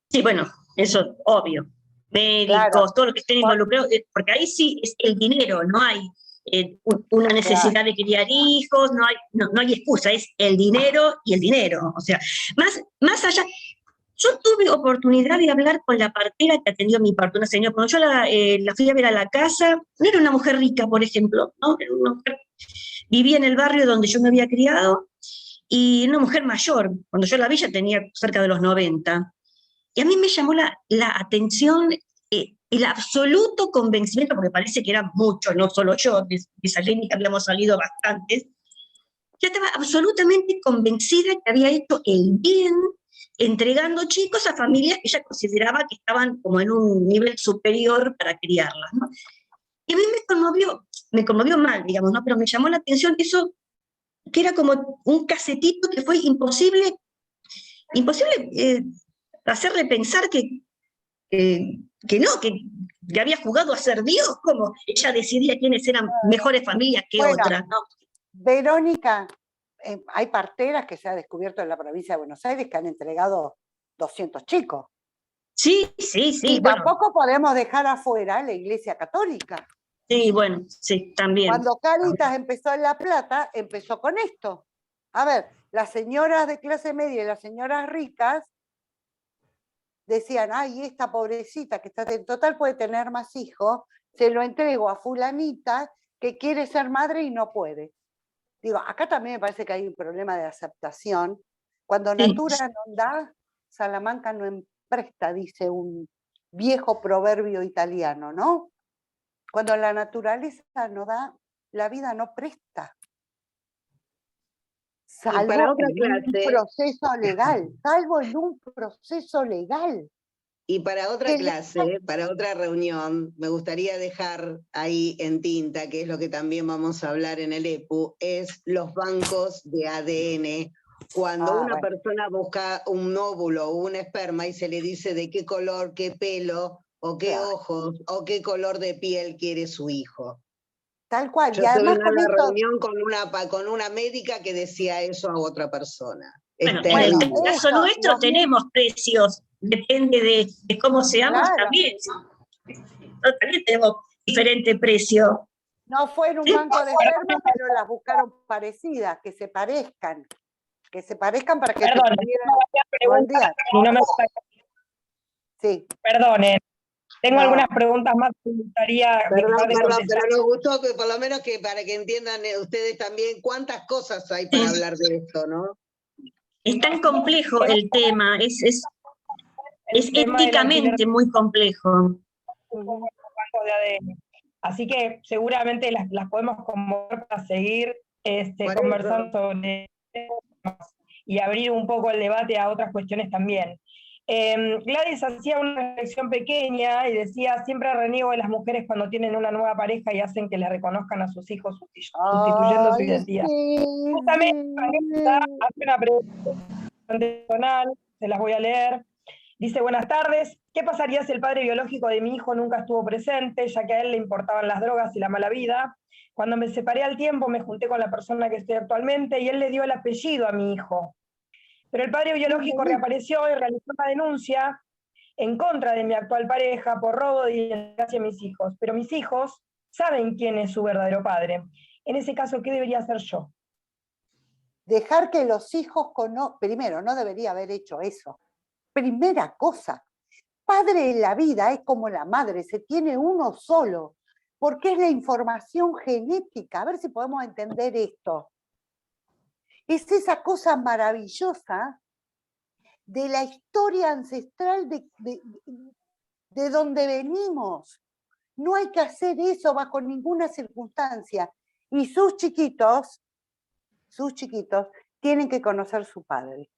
Sí, bueno, eso obvio. Médicos, todo lo que estén involucrados, porque ahí sí es el dinero, no hay una necesidad de criar hijos, no hay excusa, es el dinero y el dinero. O sea, más allá. Yo tuve oportunidad de hablar con la partera que atendió mi parto, una señora. Cuando yo la fui a ver a la casa, no era una mujer rica, por ejemplo, ¿no? Era una mujer, vivía en el barrio donde yo me había criado, y una mujer mayor. Cuando yo la vi ya tenía cerca de los 90. Y a mí me llamó la atención el absoluto convencimiento, porque parece que eran muchos, no solo yo, de esa clínica habíamos salido bastantes. Yo estaba absolutamente convencida que había hecho el bien entregando chicos a familias que ella consideraba que estaban como en un nivel superior para criarlas, ¿no? Y a mí me conmovió mal, digamos, ¿no? Pero me llamó la atención eso, que era como un casetito que fue imposible hacerle pensar que no, que había jugado a ser Dios, como ella decidía quiénes eran mejores familias que otras, ¿no? Verónica, hay parteras que se ha descubierto en la provincia de Buenos Aires que han entregado 200 chicos. Sí. Y bueno, tampoco podemos dejar afuera la Iglesia Católica. Sí, bueno, sí, también. Cuando Cáritas empezó en La Plata, empezó con esto. A ver, las señoras de clase media y las señoras ricas decían, ay, esta pobrecita que está en total puede tener más hijos, se lo entrego a fulanita que quiere ser madre y no puede. Digo, acá también me parece que hay un problema de aceptación. Cuando natura no da, Salamanca no empresta, dice un viejo proverbio italiano, ¿no? Cuando la naturaleza no da, la vida no presta. Salvo en un proceso legal, salvo en un proceso legal. Y para otra Que- clase, para otra reunión, me gustaría dejar ahí en tinta, que es lo que también vamos a hablar en el EPU, es los bancos de ADN. Cuando una bueno. persona busca un óvulo o un esperma y se le dice de qué color, qué pelo, o qué Claro. ojos, o qué color de piel quiere su hijo. Tal cual. Yo Y estuve además en con una esto, reunión con una médica que decía eso a otra persona. Es Bueno, en el terrible. caso eso, nuestro los tenemos precios, depende de cómo seamos Claro. también. Nosotros también tenemos diferente precio. no fue en un Sí. banco de esperma, pero las buscaron parecidas, que se parezcan para que se Perdón, pudieran tengo varias preguntas moldear. y no me Sí, perdonen. Tengo No. algunas preguntas más que me gustaría Perdón, dejar de perdón, contestar. pero nos gustó que por lo menos que para que entiendan ustedes también cuántas cosas hay para hablar de esto, ¿no? Es tan complejo el tema, es El tema del alquiler éticamente muy complejo. ujú. banco de ADN. Así que seguramente las podemos convocar para seguir Por conversando eso. sobre y abrir un poco el debate a otras cuestiones también. Gladys hacía una reflexión pequeña y decía, siempre reniego de las mujeres cuando tienen una nueva pareja y hacen que le reconozcan a sus hijos sustituyendo su Ay, identidad. sí, Justamente sí. hace una pregunta personal, se las voy a leer. Dice, buenas tardes, ¿qué pasaría si el padre biológico de mi hijo nunca estuvo presente, ya que a él le importaban las drogas y la mala vida? Cuando me separé al tiempo me junté con la persona que estoy actualmente y él le dio el apellido a mi hijo. Pero el padre biológico reapareció y realizó una denuncia en contra de mi actual pareja por robo de identidad hacia mis hijos. Pero mis hijos saben quién es su verdadero padre. En ese caso, ¿qué debería hacer yo? Dejar que los hijos conozcan, primero, no debería haber hecho eso. Primera cosa, padre en la vida es como la madre, se tiene uno solo, porque es la información genética. A ver si podemos entender esto. Es esa cosa maravillosa de la historia ancestral de donde venimos. No hay que hacer eso bajo ninguna circunstancia. Y sus chiquitos tienen que conocer su padre,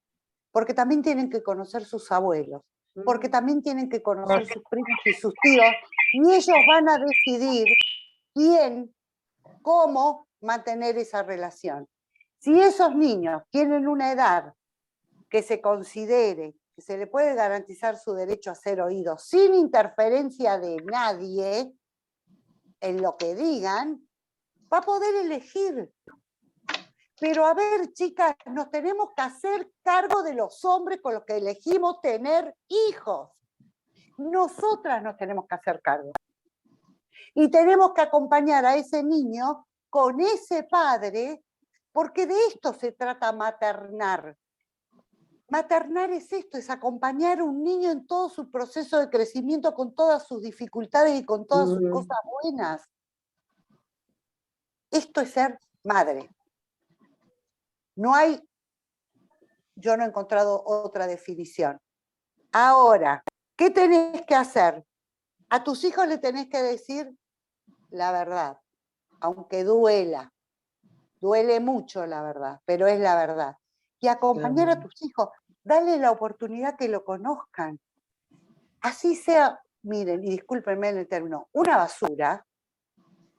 porque también tienen que conocer sus abuelos, porque también tienen que conocer sus primos y sus tíos, y ellos van a decidir quién, cómo mantener esa relación. Si esos niños tienen una edad que se considere que se le puede garantizar su derecho a ser oídos sin interferencia de nadie en lo que digan, va a poder elegir. Pero a ver, chicas, nos tenemos que hacer cargo de los hombres con los que elegimos tener hijos. Nosotras nos tenemos que hacer cargo. Y tenemos que acompañar a ese niño con ese padre, porque de esto se trata maternar. Maternar es esto, es acompañar a un niño en todo su proceso de crecimiento con todas sus dificultades y con todas sus cosas buenas. Esto es ser madre. Yo no he encontrado otra definición. Ahora, ¿qué tenés que hacer? A tus hijos le tenés que decir la verdad, aunque duela. Duele mucho la verdad, pero es la verdad. Y acompañar a tus hijos, darle la oportunidad que lo conozcan. Así sea, miren, y discúlpenme en el término, una basura,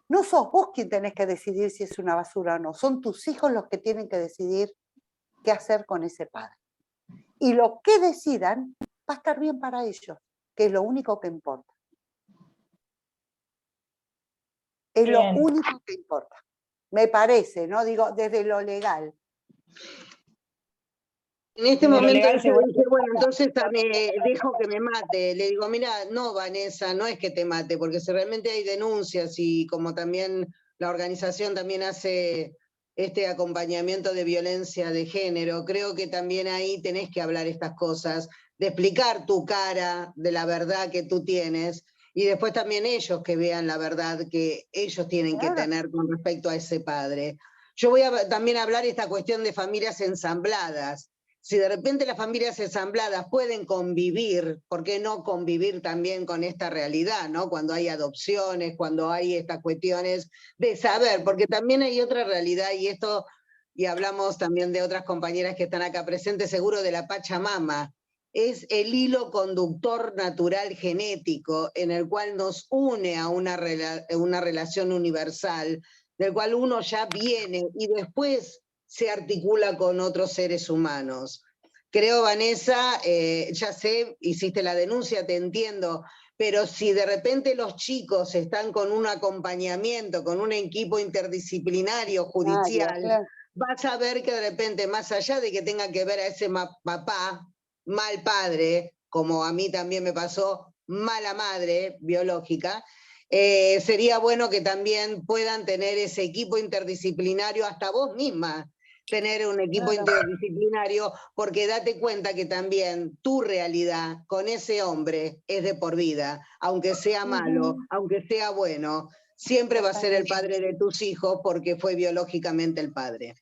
no sos vos quien tenés que decidir si es una basura o no, son tus hijos los que tienen que decidir qué hacer con ese padre. Y lo que decidan va a estar bien para ellos, que es lo único que importa. Es lo único que importa. Me parece, ¿no? Digo, desde lo legal. En este Desde lo momento legal, ella dice, bueno, entonces dejo que me mate. Le digo, mira, no, Vanessa, no es que te mate, porque si realmente hay denuncias y como también la organización también hace este acompañamiento de violencia de género, creo que también ahí tenés que hablar estas cosas, de explicar tu cara, de la verdad que tú tienes, y después también ellos que vean la verdad que ellos tienen que tener con respecto a ese padre. Yo voy a también hablar esta cuestión de familias ensambladas. Si de repente las familias ensambladas pueden convivir, ¿por qué no convivir también con esta realidad, ¿no? Cuando hay adopciones, cuando hay estas cuestiones de saber, porque también hay otra realidad y esto, y hablamos también de otras compañeras que están acá presentes, seguro de la Pachamama, es el hilo conductor natural genético en el cual nos une a una relación universal, del cual uno ya viene y después se articula con otros seres humanos. Creo, Vanessa, ya sé, hiciste la denuncia, te entiendo, pero si de repente los chicos están con un acompañamiento, con un equipo interdisciplinario judicial, claro. vas a ver que de repente, más allá de que tenga que ver a ese papá, mal padre, como a mí también me pasó, mala madre biológica, sería bueno que también puedan tener ese equipo interdisciplinario, hasta vos misma, tener un equipo interdisciplinario, porque date cuenta que también tu realidad con ese hombre es de por vida, aunque sea malo, aunque sea bueno, siempre va a ser el padre de tus hijos porque fue biológicamente el padre.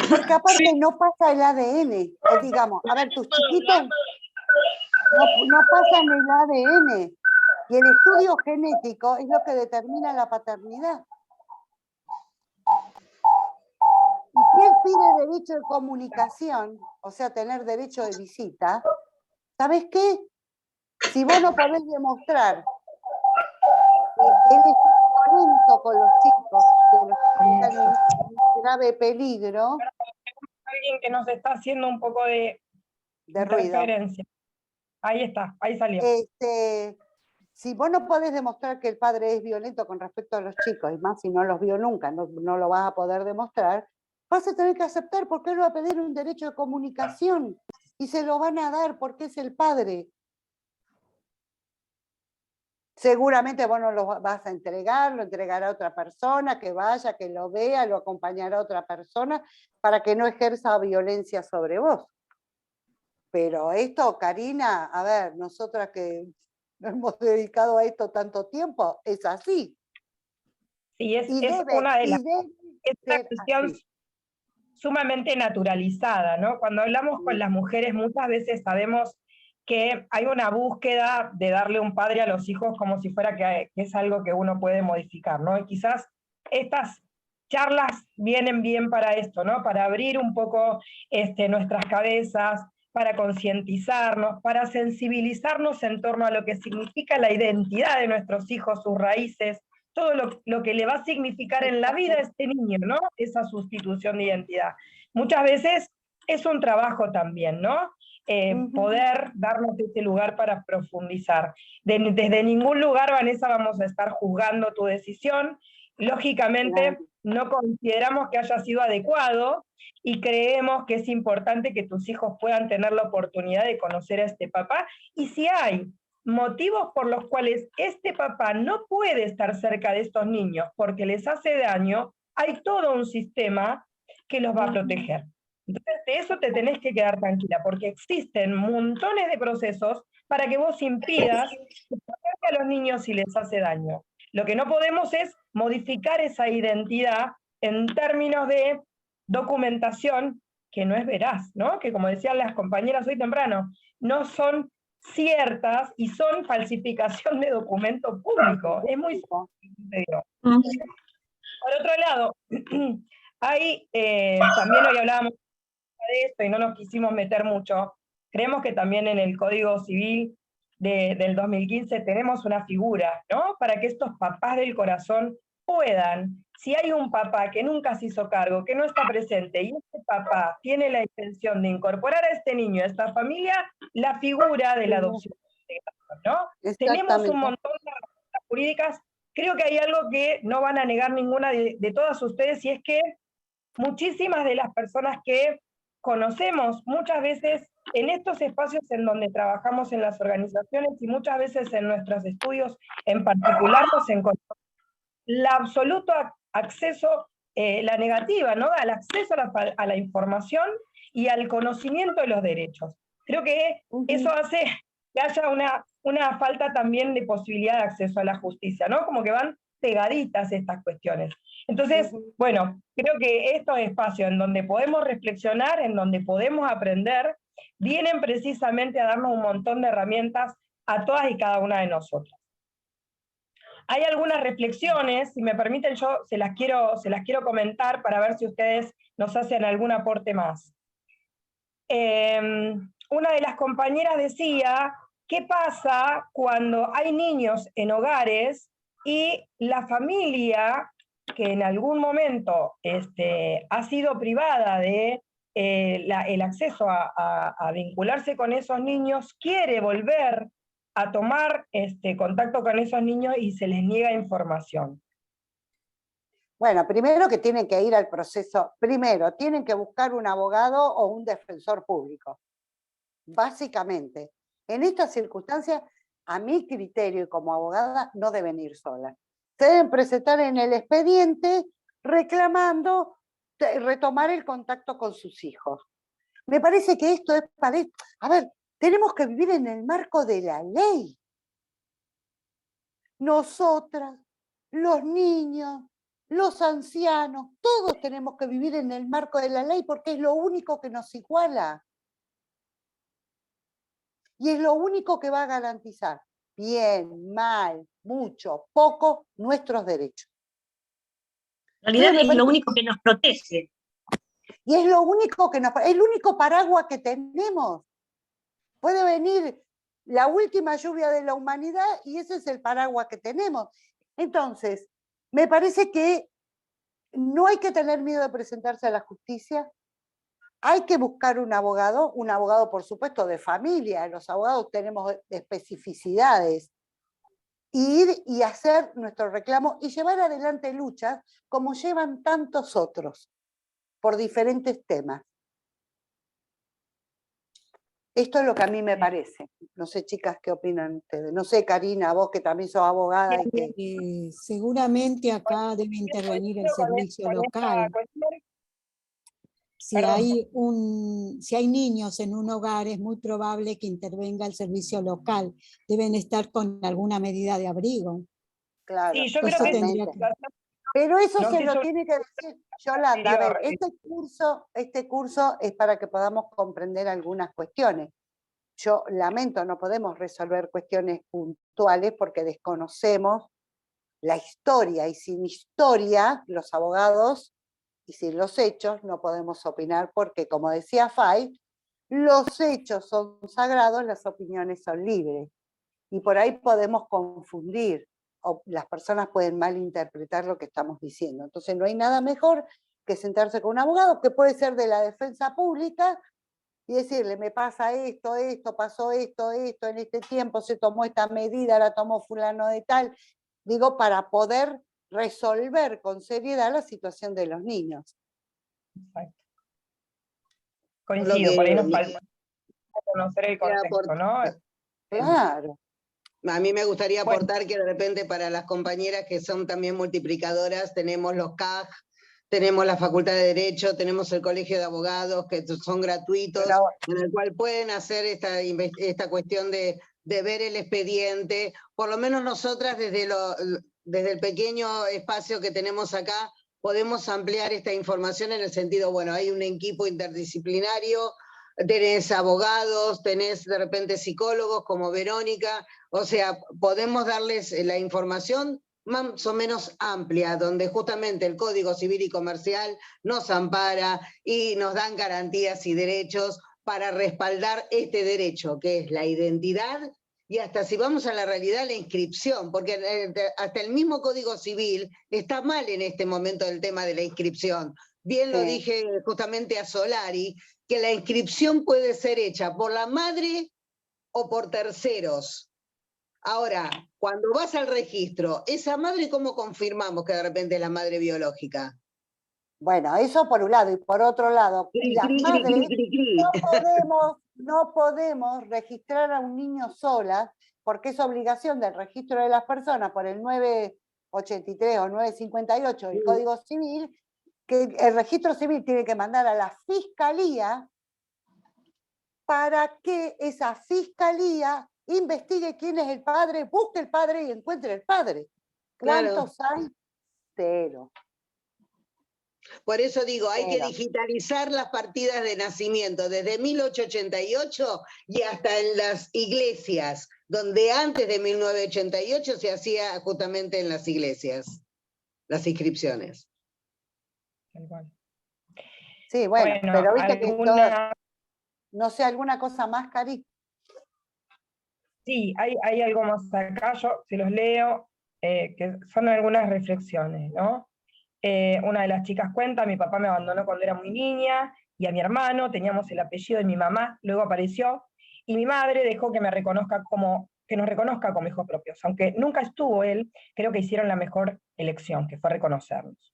Porque aparte no pasa el ADN, digamos, a ver, tus chiquitos no pasan el ADN, y el estudio genético es lo que determina la paternidad. Y si él pide derecho de comunicación, o sea, tener derecho de visita, ¿sabes qué? Si vos no podés demostrar que él es violento con los chicos, que los chicos están en grave peligro, Alguien que nos está haciendo un poco de ruido. interferencia. Ahí está, ahí salió. Si vos no podés demostrar que el padre es violento con respecto a los chicos, y más si no los vio nunca, no lo vas a poder demostrar, vas a tener que aceptar porque él va a pedir un derecho de comunicación y se lo van a dar porque es el padre. Seguramente vos no lo vas a entregar, lo entregará a otra persona, que vaya, que lo vea, lo acompañará a otra persona para que no ejerza violencia sobre vos. Pero esto, Karina, a ver, nosotras que nos hemos dedicado a esto tanto tiempo, es así. Sí, es una de las... Es una cuestión así. Sumamente naturalizada, ¿no? Cuando hablamos con las mujeres muchas veces sabemos que hay una búsqueda de darle un padre a los hijos como si fuera que es algo que uno puede modificar, ¿no? Y quizás estas charlas vienen bien para esto, ¿no? Para abrir un poco nuestras cabezas, para concientizarnos, para sensibilizarnos en torno a lo que significa la identidad de nuestros hijos, sus raíces, todo lo que le va a significar en la vida a este niño, ¿no? Esa sustitución de identidad. Muchas veces es un trabajo también, ¿no? Poder darnos ese lugar para profundizar. Desde ningún lugar, Vanessa, vamos a estar juzgando tu decisión. Lógicamente, no consideramos que haya sido adecuado y creemos que es importante que tus hijos puedan tener la oportunidad de conocer a este papá. Y si hay motivos por los cuales este papá no puede estar cerca de estos niños porque les hace daño, hay todo un sistema que los va a proteger. Entonces, de eso te tenés que quedar tranquila, porque existen montones de procesos para que vos impidas que a los niños si les hace daño. Lo que no podemos es modificar esa identidad en términos de documentación que no es veraz, ¿no? Que como decían las compañeras hoy temprano, no son ciertas y son falsificación de documento público. Es muy sencillo. Por otro lado, hay, también hoy hablábamos de esto y no nos quisimos meter mucho. Creemos que también en el Código Civil del 2015 tenemos una figura, ¿no? Para que estos papás del corazón puedan, si hay un papá que nunca se hizo cargo, que no está presente, y este papá tiene la intención de incorporar a este niño, a esta familia, la figura de la adopción, ¿no? Tenemos un montón de herramientas jurídicas. Creo que hay algo que no van a negar ninguna de todas ustedes, y es que muchísimas de las personas que conocemos muchas veces en estos espacios en donde trabajamos en las organizaciones y muchas veces en nuestros estudios en particular nos encontramos el absoluto acceso, la negativa, ¿no? Al acceso a la información y al conocimiento de los derechos. Creo que eso hace que haya una falta también de posibilidad de acceso a la justicia, ¿no? Como que van pegaditas estas cuestiones. Entonces, bueno, creo que estos espacios en donde podemos reflexionar, en donde podemos aprender, vienen precisamente a darnos un montón de herramientas a todas y cada una de nosotras. Hay algunas reflexiones, si me permiten yo se las quiero comentar para ver si ustedes nos hacen algún aporte más. una de las compañeras decía, ¿qué pasa cuando hay niños en hogares y la familia que en algún momento ha sido privada de el acceso a vincularse con esos niños, quiere volver a tomar contacto con esos niños y se les niega información? Bueno, primero que tienen que ir al proceso, primero tienen que buscar un abogado o un defensor público, básicamente. En estas circunstancias, a mi criterio y como abogada, no deben ir solas. Se deben presentar en el expediente reclamando retomar el contacto con sus hijos. Me parece que esto es para... A ver, tenemos que vivir en el marco de la ley. Nosotras, los niños, los ancianos, todos tenemos que vivir en el marco de la ley porque es lo único que nos iguala. Y es lo único que va a garantizar, bien, mal, mucho, poco, nuestros derechos. En realidad es lo único que nos protege. Y es lo único que el único paraguas que tenemos. Puede venir la última lluvia de la humanidad y ese es el paraguas que tenemos. Entonces, me parece que no hay que tener miedo de presentarse a la justicia. Hay que buscar un abogado por supuesto de familia, los abogados tenemos especificidades, ir y hacer nuestro reclamo y llevar adelante luchas como llevan tantos otros, por diferentes temas. Esto es lo que a mí me parece. No sé, chicas, ¿qué opinan ustedes? No sé, Karina, vos que también sos abogada. Seguramente acá debe intervenir el servicio local. Si hay niños en un hogar, es muy probable que intervenga el servicio local. Deben estar con alguna medida de abrigo. Claro, sí, yo creo que... Pero eso no se lo tiene que decir Yolanda. A ver, este curso es para que podamos comprender algunas cuestiones. Yo lamento, no podemos resolver cuestiones puntuales porque desconocemos la historia, y sin historia, los abogados, y sin los hechos, no podemos opinar porque, como decía Fay, los hechos son sagrados, las opiniones son libres. Y por ahí podemos confundir, o las personas pueden malinterpretar lo que estamos diciendo. Entonces no hay nada mejor que sentarse con un abogado, que puede ser de la defensa pública, y decirle, me pasa esto, pasó esto, en este tiempo se tomó esta medida, la tomó fulano de tal, digo, para poder resolver con seriedad la situación de los niños. Exacto. Coincido, por ahí nos falta conocer el contexto, ¿no? Claro. A mí me gustaría aportar que de repente para las compañeras que son también multiplicadoras, tenemos los CAG, tenemos la Facultad de Derecho, tenemos el Colegio de Abogados, que son gratuitos, en el cual pueden hacer esta cuestión de ver el expediente. Por lo menos nosotras, desde el pequeño espacio que tenemos acá, podemos ampliar esta información en el sentido, bueno, hay un equipo interdisciplinario, tenés abogados, tenés de repente psicólogos como Verónica, o sea, podemos darles la información más o menos amplia, donde justamente el Código Civil y Comercial nos ampara y nos dan garantías y derechos para respaldar este derecho, que es la identidad, y hasta si vamos a la realidad, la inscripción, porque hasta el mismo Código Civil está mal en este momento el tema de la inscripción. Bien lo dije justamente a Solari, que la inscripción puede ser hecha por la madre o por terceros. Ahora, cuando vas al registro, ¿esa madre cómo confirmamos que de repente es la madre biológica? Bueno, eso por un lado, y por otro lado, las madres no podemos registrar a un niño sola, porque es obligación del registro de las personas por el 983 o 958 del Código Civil, que el registro civil tiene que mandar a la fiscalía para que esa fiscalía investigue quién es el padre, busque el padre y encuentre el padre. ¿Cuántos hay? Cero. Por eso digo, hay que digitalizar las partidas de nacimiento desde 1888 y hasta en las iglesias, donde antes de 1988 se hacía justamente en las iglesias, las inscripciones. Sí, bueno, pero viste que No sé, ¿alguna cosa más, Cari? Sí, hay algo más acá, yo se los leo, que son algunas reflexiones, ¿no? Una de las chicas cuenta: mi papá me abandonó cuando era muy niña, y a mi hermano, teníamos el apellido de mi mamá, luego apareció, y mi madre dejó que nos reconozca como hijos propios. Aunque nunca estuvo él, creo que hicieron la mejor elección, que fue reconocernos.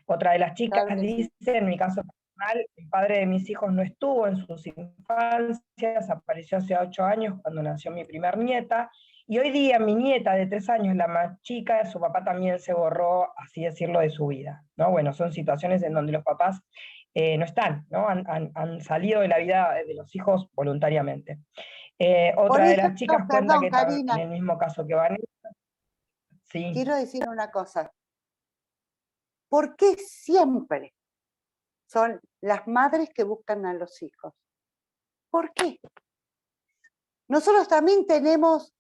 Otra de las chicas Claro que sí. dice: en mi caso personal, el padre de mis hijos no estuvo en sus infancias, apareció hace 8 años cuando nació mi primer nieta, y hoy día mi nieta de 3 años, la más chica, su papá también se borró, así decirlo, de su vida, ¿no? Bueno, son situaciones en donde los papás no están, ¿no? Han salido de la vida de los hijos voluntariamente. Por Otra de eso, las chicas cuenta perdón, que en Karina, el mismo caso que Vanessa, sí. quiero decir una cosa. ¿Por qué siempre son las madres que buscan a los hijos? ¿Por qué? Nosotros también tenemos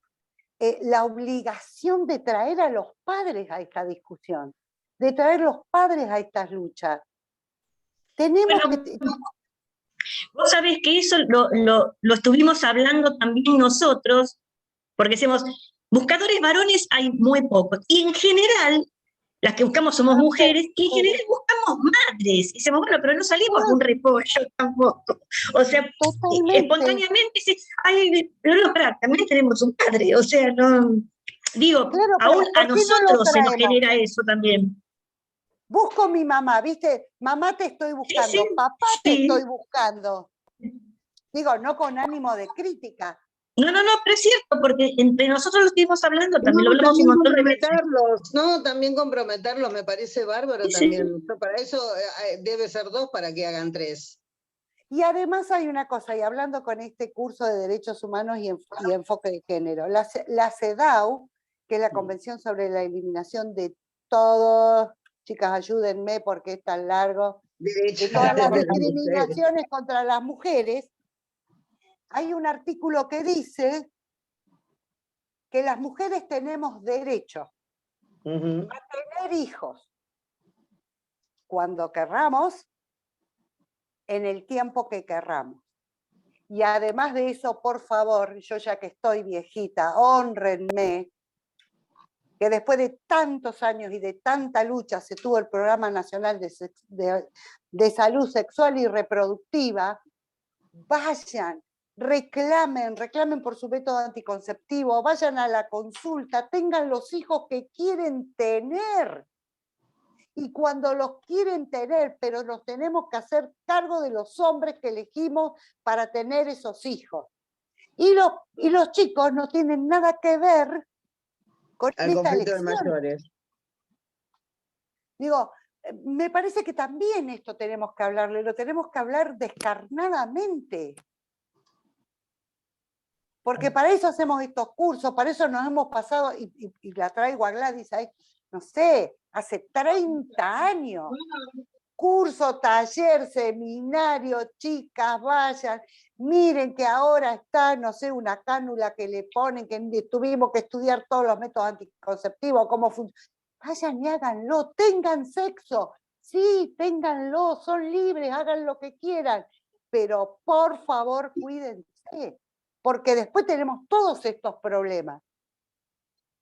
la obligación de traer a los padres a esta discusión, de traer los padres a estas luchas. Tenemos Bueno, que... vos sabés que eso lo estuvimos hablando también nosotros, porque decimos, buscadores varones hay muy pocos, y en general, las que buscamos somos mujeres, y en general buscamos madres, y decimos, bueno, pero no salimos de un repollo tampoco, o sea, Totalmente. espontáneamente dices, ay, pero no, pará, también tenemos un padre, o sea, no, digo, Claro, pero aún a ¿por qué no lo nosotros se nos traemos? genera eso también. Busco mi mamá, ¿viste? Mamá te estoy buscando, Sí, papá te sí. estoy buscando. Digo, no con ánimo de crítica. No, pero es cierto, porque entre nosotros lo estuvimos hablando, también lo No, hablamos un también montón de veces. comprometerlos, no, también comprometerlos, me parece bárbaro Sí. también. Para eso debe ser 2 para que hagan 3. Y además hay una cosa, y hablando con este curso de Derechos Humanos y Enfoque de Género, la CEDAW, que es la Convención sobre la Eliminación de todos, chicas ayúdenme porque es tan largo, de todas las discriminaciones contra las mujeres, hay un artículo que dice que las mujeres tenemos derecho a tener hijos cuando querramos, en el tiempo que querramos. Y además de eso, por favor, yo ya que estoy viejita, hónrenme, que después de tantos años y de tanta lucha se tuvo el Programa Nacional de Salud Sexual y Reproductiva. Vayan, reclamen por su método anticonceptivo, vayan a la consulta, tengan los hijos que quieren tener. Y cuando los quieren tener, pero nos tenemos que hacer cargo de los hombres que elegimos para tener esos hijos. Y los chicos no tienen nada que ver con esta elección. De mayores. Digo, me parece que también esto tenemos que hablarlo, y lo tenemos que hablar descarnadamente. Porque para eso hacemos estos cursos, para eso nos hemos pasado, y la traigo a Gladys ahí, no sé, hace 30 años. Curso, taller, seminario, chicas, vayan, miren que ahora está, no sé, una cánula que le ponen, que tuvimos que estudiar todos los métodos anticonceptivos, cómo funciona. Vayan y háganlo, tengan sexo, sí, ténganlo, son libres, hagan lo que quieran, pero por favor cuídense, porque después tenemos todos estos problemas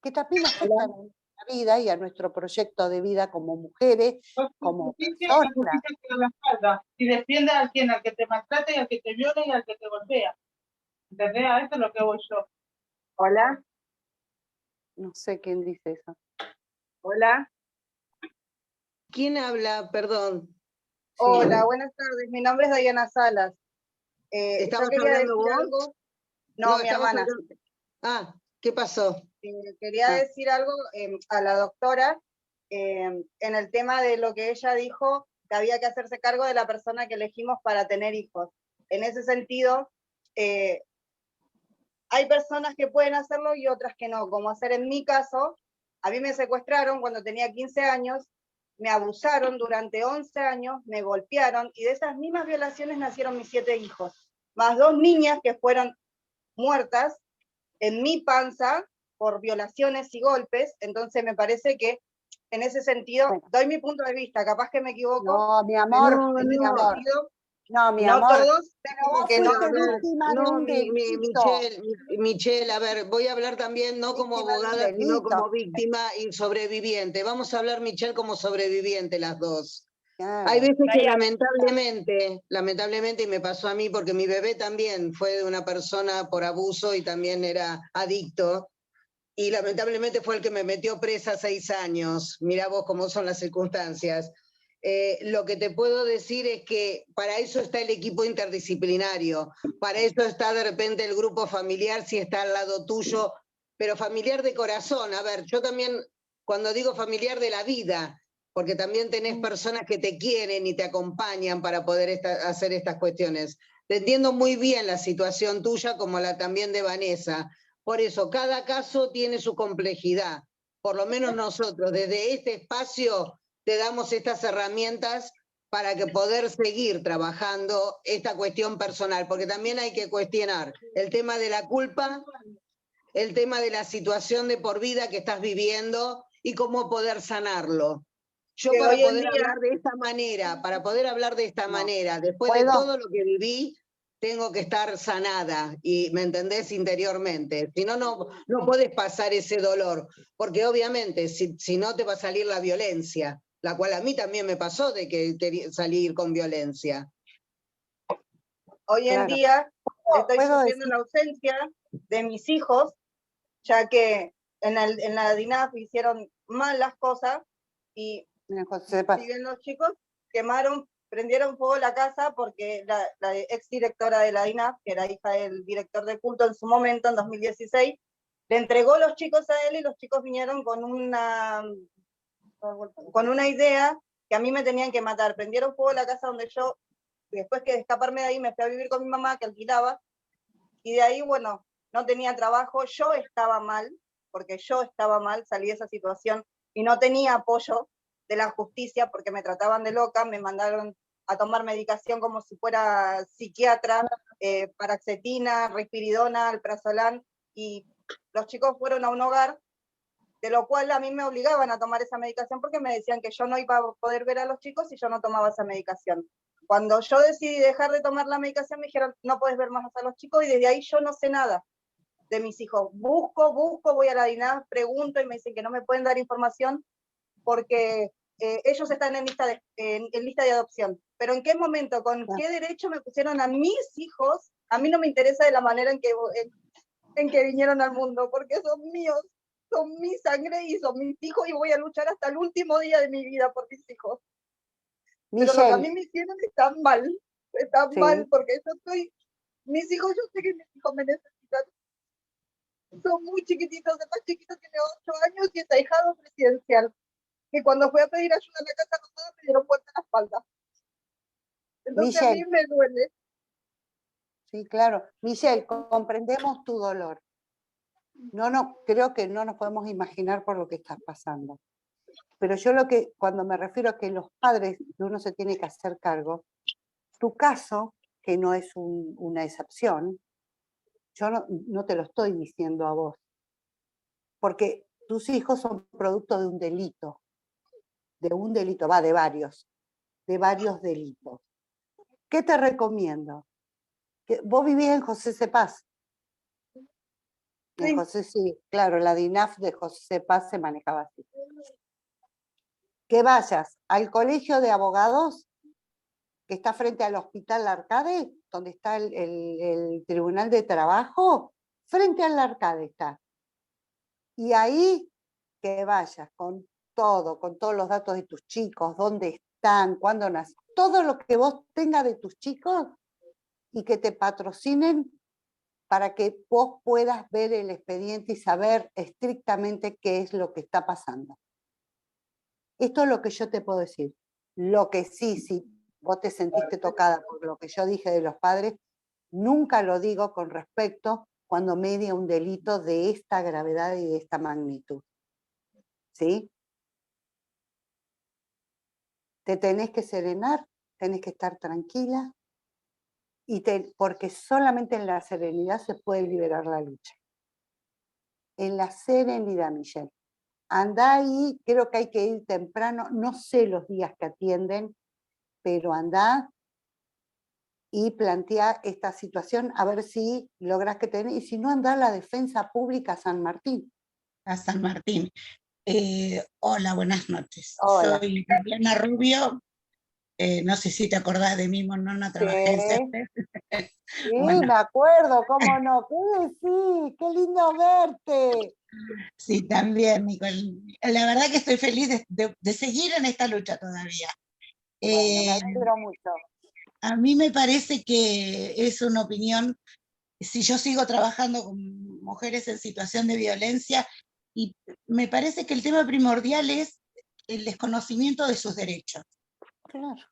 que también afectan a nuestra vida y a nuestro proyecto de vida como mujeres, como personas. Y defiende a quien, al que te maltrata y al que te viola y al que te golpea. ¿Entendés? A eso es lo que voy yo. Hola. No sé quién dice eso. Hola. ¿Quién habla? Perdón. Hola, Sí. buenas tardes. Mi nombre es Diana Salas. ¿Estabas yo quería hablando decir vos? algo. No, mi hermana. Ah, ¿qué pasó? Quería decir algo a la doctora en el tema de lo que ella dijo, que había que hacerse cargo de la persona que elegimos para tener hijos. En ese sentido, hay personas que pueden hacerlo y otras que no, como hacer en mi caso. A mí me secuestraron cuando tenía 15 años, me abusaron durante 11 años, me golpearon, y de esas mismas violaciones nacieron mis 7 hijos, más 2 niñas que fueron muertas en mi panza por violaciones y golpes. Entonces me parece que en ese sentido, doy mi punto de vista, capaz que me equivoco. No, mi amor, No, mi amor. No, mi No amor, todos, pero como vos que no, fuiste A ver, víctima de no, un delito. Michelle, a ver, voy a hablar también no como Víctima de un abogada, sino delito. como víctima y sobreviviente. Vamos a hablar, Michelle, como sobreviviente las dos. Claro. Hay veces que Diana. lamentablemente, y me pasó a mí porque mi bebé también fue de una persona por abuso y también era adicto, y lamentablemente fue el que me metió presa 6 años. Mirá vos cómo son las circunstancias. Lo que te puedo decir es que para eso está el equipo interdisciplinario, para eso está de repente el grupo familiar si está al lado tuyo, pero familiar de corazón. A ver, yo también, cuando digo familiar de la vida, porque también tenés personas que te quieren y te acompañan para poder hacer estas cuestiones. Te entiendo muy bien la situación tuya, como la también de Vanessa. Por eso, cada caso tiene su complejidad. Por lo menos nosotros, desde este espacio, te damos estas herramientas para que poder seguir trabajando esta cuestión personal, porque también hay que cuestionar el tema de la culpa, el tema de la situación de por vida que estás viviendo y cómo poder sanarlo. Yo que para hoy en poder día, hablar de esta manera, después de ¿Puedo? todo lo que viví, tengo que estar sanada, y ¿me entendés? Interiormente. Si no, no podés pasar ese dolor, porque obviamente si no te va a salir la violencia, la cual a mí también me pasó de que salir con violencia. hoy en Claro. día estoy ¿Puedo sufriendo decir? la ausencia de mis hijos, ya que en la DINAF hicieron mal las cosas y Mira, José Paz. siguen los chicos, prendieron fuego la casa porque la ex directora de la DINAF, que era hija del director de culto en su momento, en 2016, le entregó los chicos a él y los chicos vinieron con una idea que a mí me tenían que matar. Prendieron fuego la casa donde yo, después que de escaparme de ahí, me fui a vivir con mi mamá, que alquilaba, y de ahí, bueno, no tenía trabajo, yo estaba mal, porque yo estaba mal, salí de esa situación, y no tenía apoyo de la justicia, porque me trataban de loca, me mandaron a tomar medicación como si fuera psiquiatra, paracetina, risperidona, alprazolam, y los chicos fueron a un hogar, de lo cual a mí me obligaban a tomar esa medicación porque me decían que yo no iba a poder ver a los chicos si yo no tomaba esa medicación. Cuando yo decidí dejar de tomar la medicación, me dijeron, no puedes ver más a los chicos, y desde ahí yo no sé nada de mis hijos. Busco, voy a la DINAF, pregunto, y me dicen que no me pueden dar información porque ellos están en lista de adopción. Pero ¿en qué momento, con qué derecho me pusieron a mis hijos? A mí no me interesa de la manera en que vinieron al mundo, porque son míos, son mi sangre y son mis hijos, y voy a luchar hasta el último día de mi vida por mis hijos. Pero lo que a mí me hicieron está mal, porque mis hijos, yo sé que mis hijos me necesitan. Son muy chiquititos, el más chiquito tiene 8 años y es ahijado presidencial. Que cuando fui a pedir ayuda en la Casa Rosada me dieron vuelta la espalda. Entonces Michelle, a mí me duele. Sí, claro. Michelle, comprendemos tu dolor. Creo que no nos podemos imaginar por lo que estás pasando. Pero yo cuando me refiero a que los padres, que uno se tiene que hacer cargo, tu caso, que no es una excepción, yo no te lo estoy diciendo a vos, porque tus hijos son producto de un delito, de varios delitos. ¿Qué te recomiendo? Vos vivís en José Cepaz. Sí. Sí, claro, la DINAF de José Paz se manejaba así. Que vayas al colegio de abogados que está frente al Hospital Arcade, donde está el Tribunal de Trabajo, frente al Arcade está. Y ahí que vayas con todos los datos de tus chicos, dónde están, cuándo nacen, todo lo que vos tengas de tus chicos, y que te patrocinen para que vos puedas ver el expediente y saber estrictamente qué es lo que está pasando. Esto es lo que yo te puedo decir. Lo que sí, si vos te sentiste tocada por lo que yo dije de los padres, nunca lo digo con respecto cuando media un delito de esta gravedad y de esta magnitud. ¿Sí? Te tenés que serenar, tenés que estar tranquila, porque solamente en la serenidad se puede liberar la lucha. En la serenidad, Michelle. Andá ahí, creo que hay que ir temprano, no sé los días que atienden, pero andá y plantea esta situación, a ver si logras que te den, y si no, andar a la defensa pública a San Martín. A San Martín. Hola, buenas noches. Hola. Soy Liliana Rubio. No sé si te acordás de mí, Monona, trabajé en CESPES. Sí, Bueno. me acuerdo, cómo no. ¿Qué decís? ¡Qué lindo verte! Sí, también, Nicole. La verdad que estoy feliz de seguir en esta lucha todavía. Bueno, me alegro mucho. A mí me parece que es una opinión, si yo sigo trabajando con mujeres en situación de violencia, y me parece que el tema primordial es el desconocimiento de sus derechos. Claro.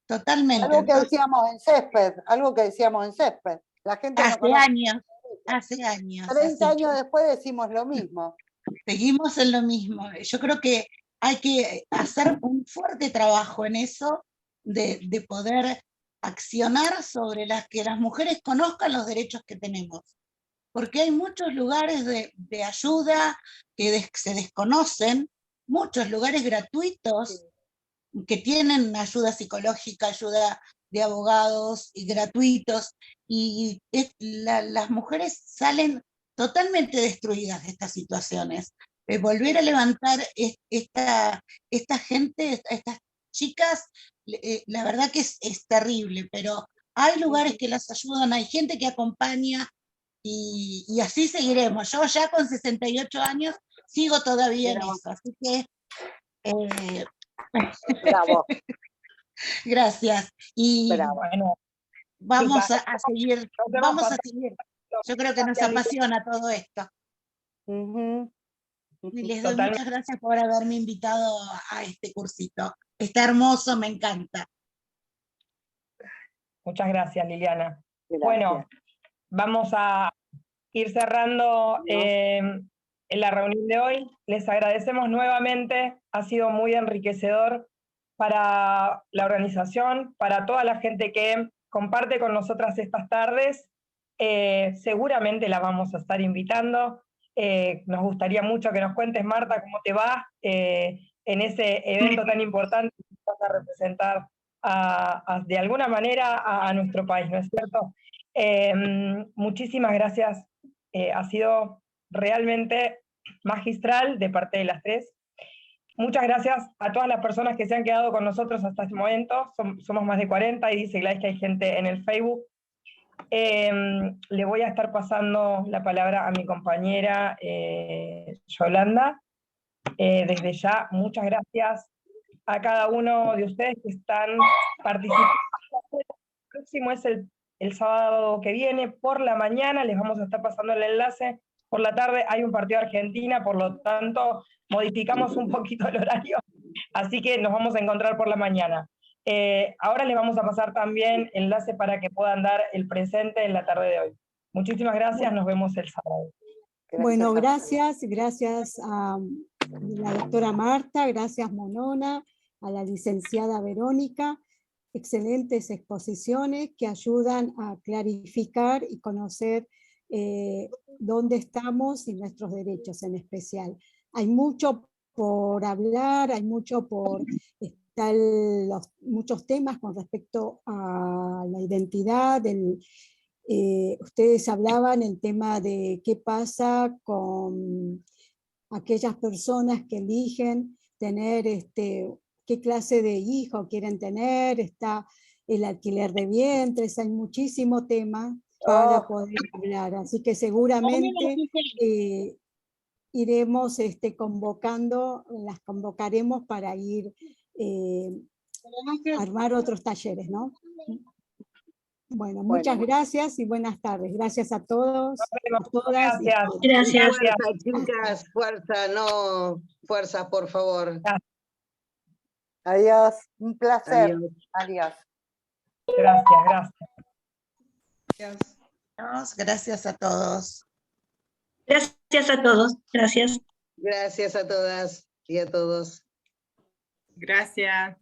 Totalmente. Algo que Entonces, decíamos en Césped, algo que decíamos en Césped. La gente no conoce. Hace años. 30 años después decimos lo mismo. Seguimos en lo mismo. Yo creo que hay que hacer un fuerte trabajo en eso, de poder accionar sobre que las mujeres conozcan los derechos que tenemos. Porque hay muchos lugares de ayuda que se desconocen, muchos lugares gratuitos que tienen ayuda psicológica, ayuda de abogados y gratuitos, y las mujeres salen totalmente destruidas de estas situaciones. Volver a levantar esta gente, estas chicas, la verdad que es terrible, pero hay lugares que las ayudan, hay gente que acompaña, y así seguiremos. Yo ya con 68 años sigo todavía en eso, así que Bravo. gracias. Y Bravo. vamos a seguir, vamos a seguir. Yo creo que nos apasiona todo esto. Y les doy muchas gracias por haberme invitado a este cursito. Está hermoso, me encanta. Muchas gracias, Liliana. Gracias. Bueno, vamos a ir cerrando la reunión de hoy. Les agradecemos nuevamente, ha sido muy enriquecedor para la organización, para toda la gente que comparte con nosotras estas tardes. Seguramente la vamos a estar invitando. Nos gustaría mucho que nos cuentes, Marta, cómo te va en ese evento tan importante que vas a representar de alguna manera a nuestro país, ¿no es cierto? Muchísimas gracias. Ha sido realmente magistral de parte de las tres. Muchas gracias a todas las personas que se han quedado con nosotros hasta este momento. Somos más de 40 y dice Gladys que hay gente en el Facebook. Le voy a estar pasando la palabra a mi compañera Yolanda. Desde ya, muchas gracias a cada uno de ustedes que están participando. El próximo es el sábado que viene, por la mañana, les vamos a estar pasando el enlace. Por la tarde hay un partido de Argentina, por lo tanto modificamos un poquito el horario, así que nos vamos a encontrar por la mañana. Ahora les vamos a pasar también enlace para que puedan dar el presente en la tarde de hoy. Muchísimas gracias, nos vemos el sábado. Bueno, gracias a la doctora Marta, gracias Monona, a la licenciada Verónica. Excelentes exposiciones que ayudan a clarificar y conocer dónde estamos y nuestros derechos en especial. Hay mucho por hablar, hay mucho por estar muchos temas con respecto a la identidad. Ustedes hablaban el tema de qué pasa con aquellas personas que eligen tener qué clase de hijo quieren tener, está el alquiler de vientres, hay muchísimo tema para poder hablar, así que seguramente iremos convocando, las convocaremos para ir a armar otros talleres, ¿no? Bueno, muchas gracias y buenas tardes. Gracias a todos, a todas. Gracias. Fuerza, chicas, fuerza, no, fuerza, por favor. Adiós, un placer. Adiós. Gracias. Gracias a todos. Gracias a todos, gracias. Gracias a todas y a todos. Gracias.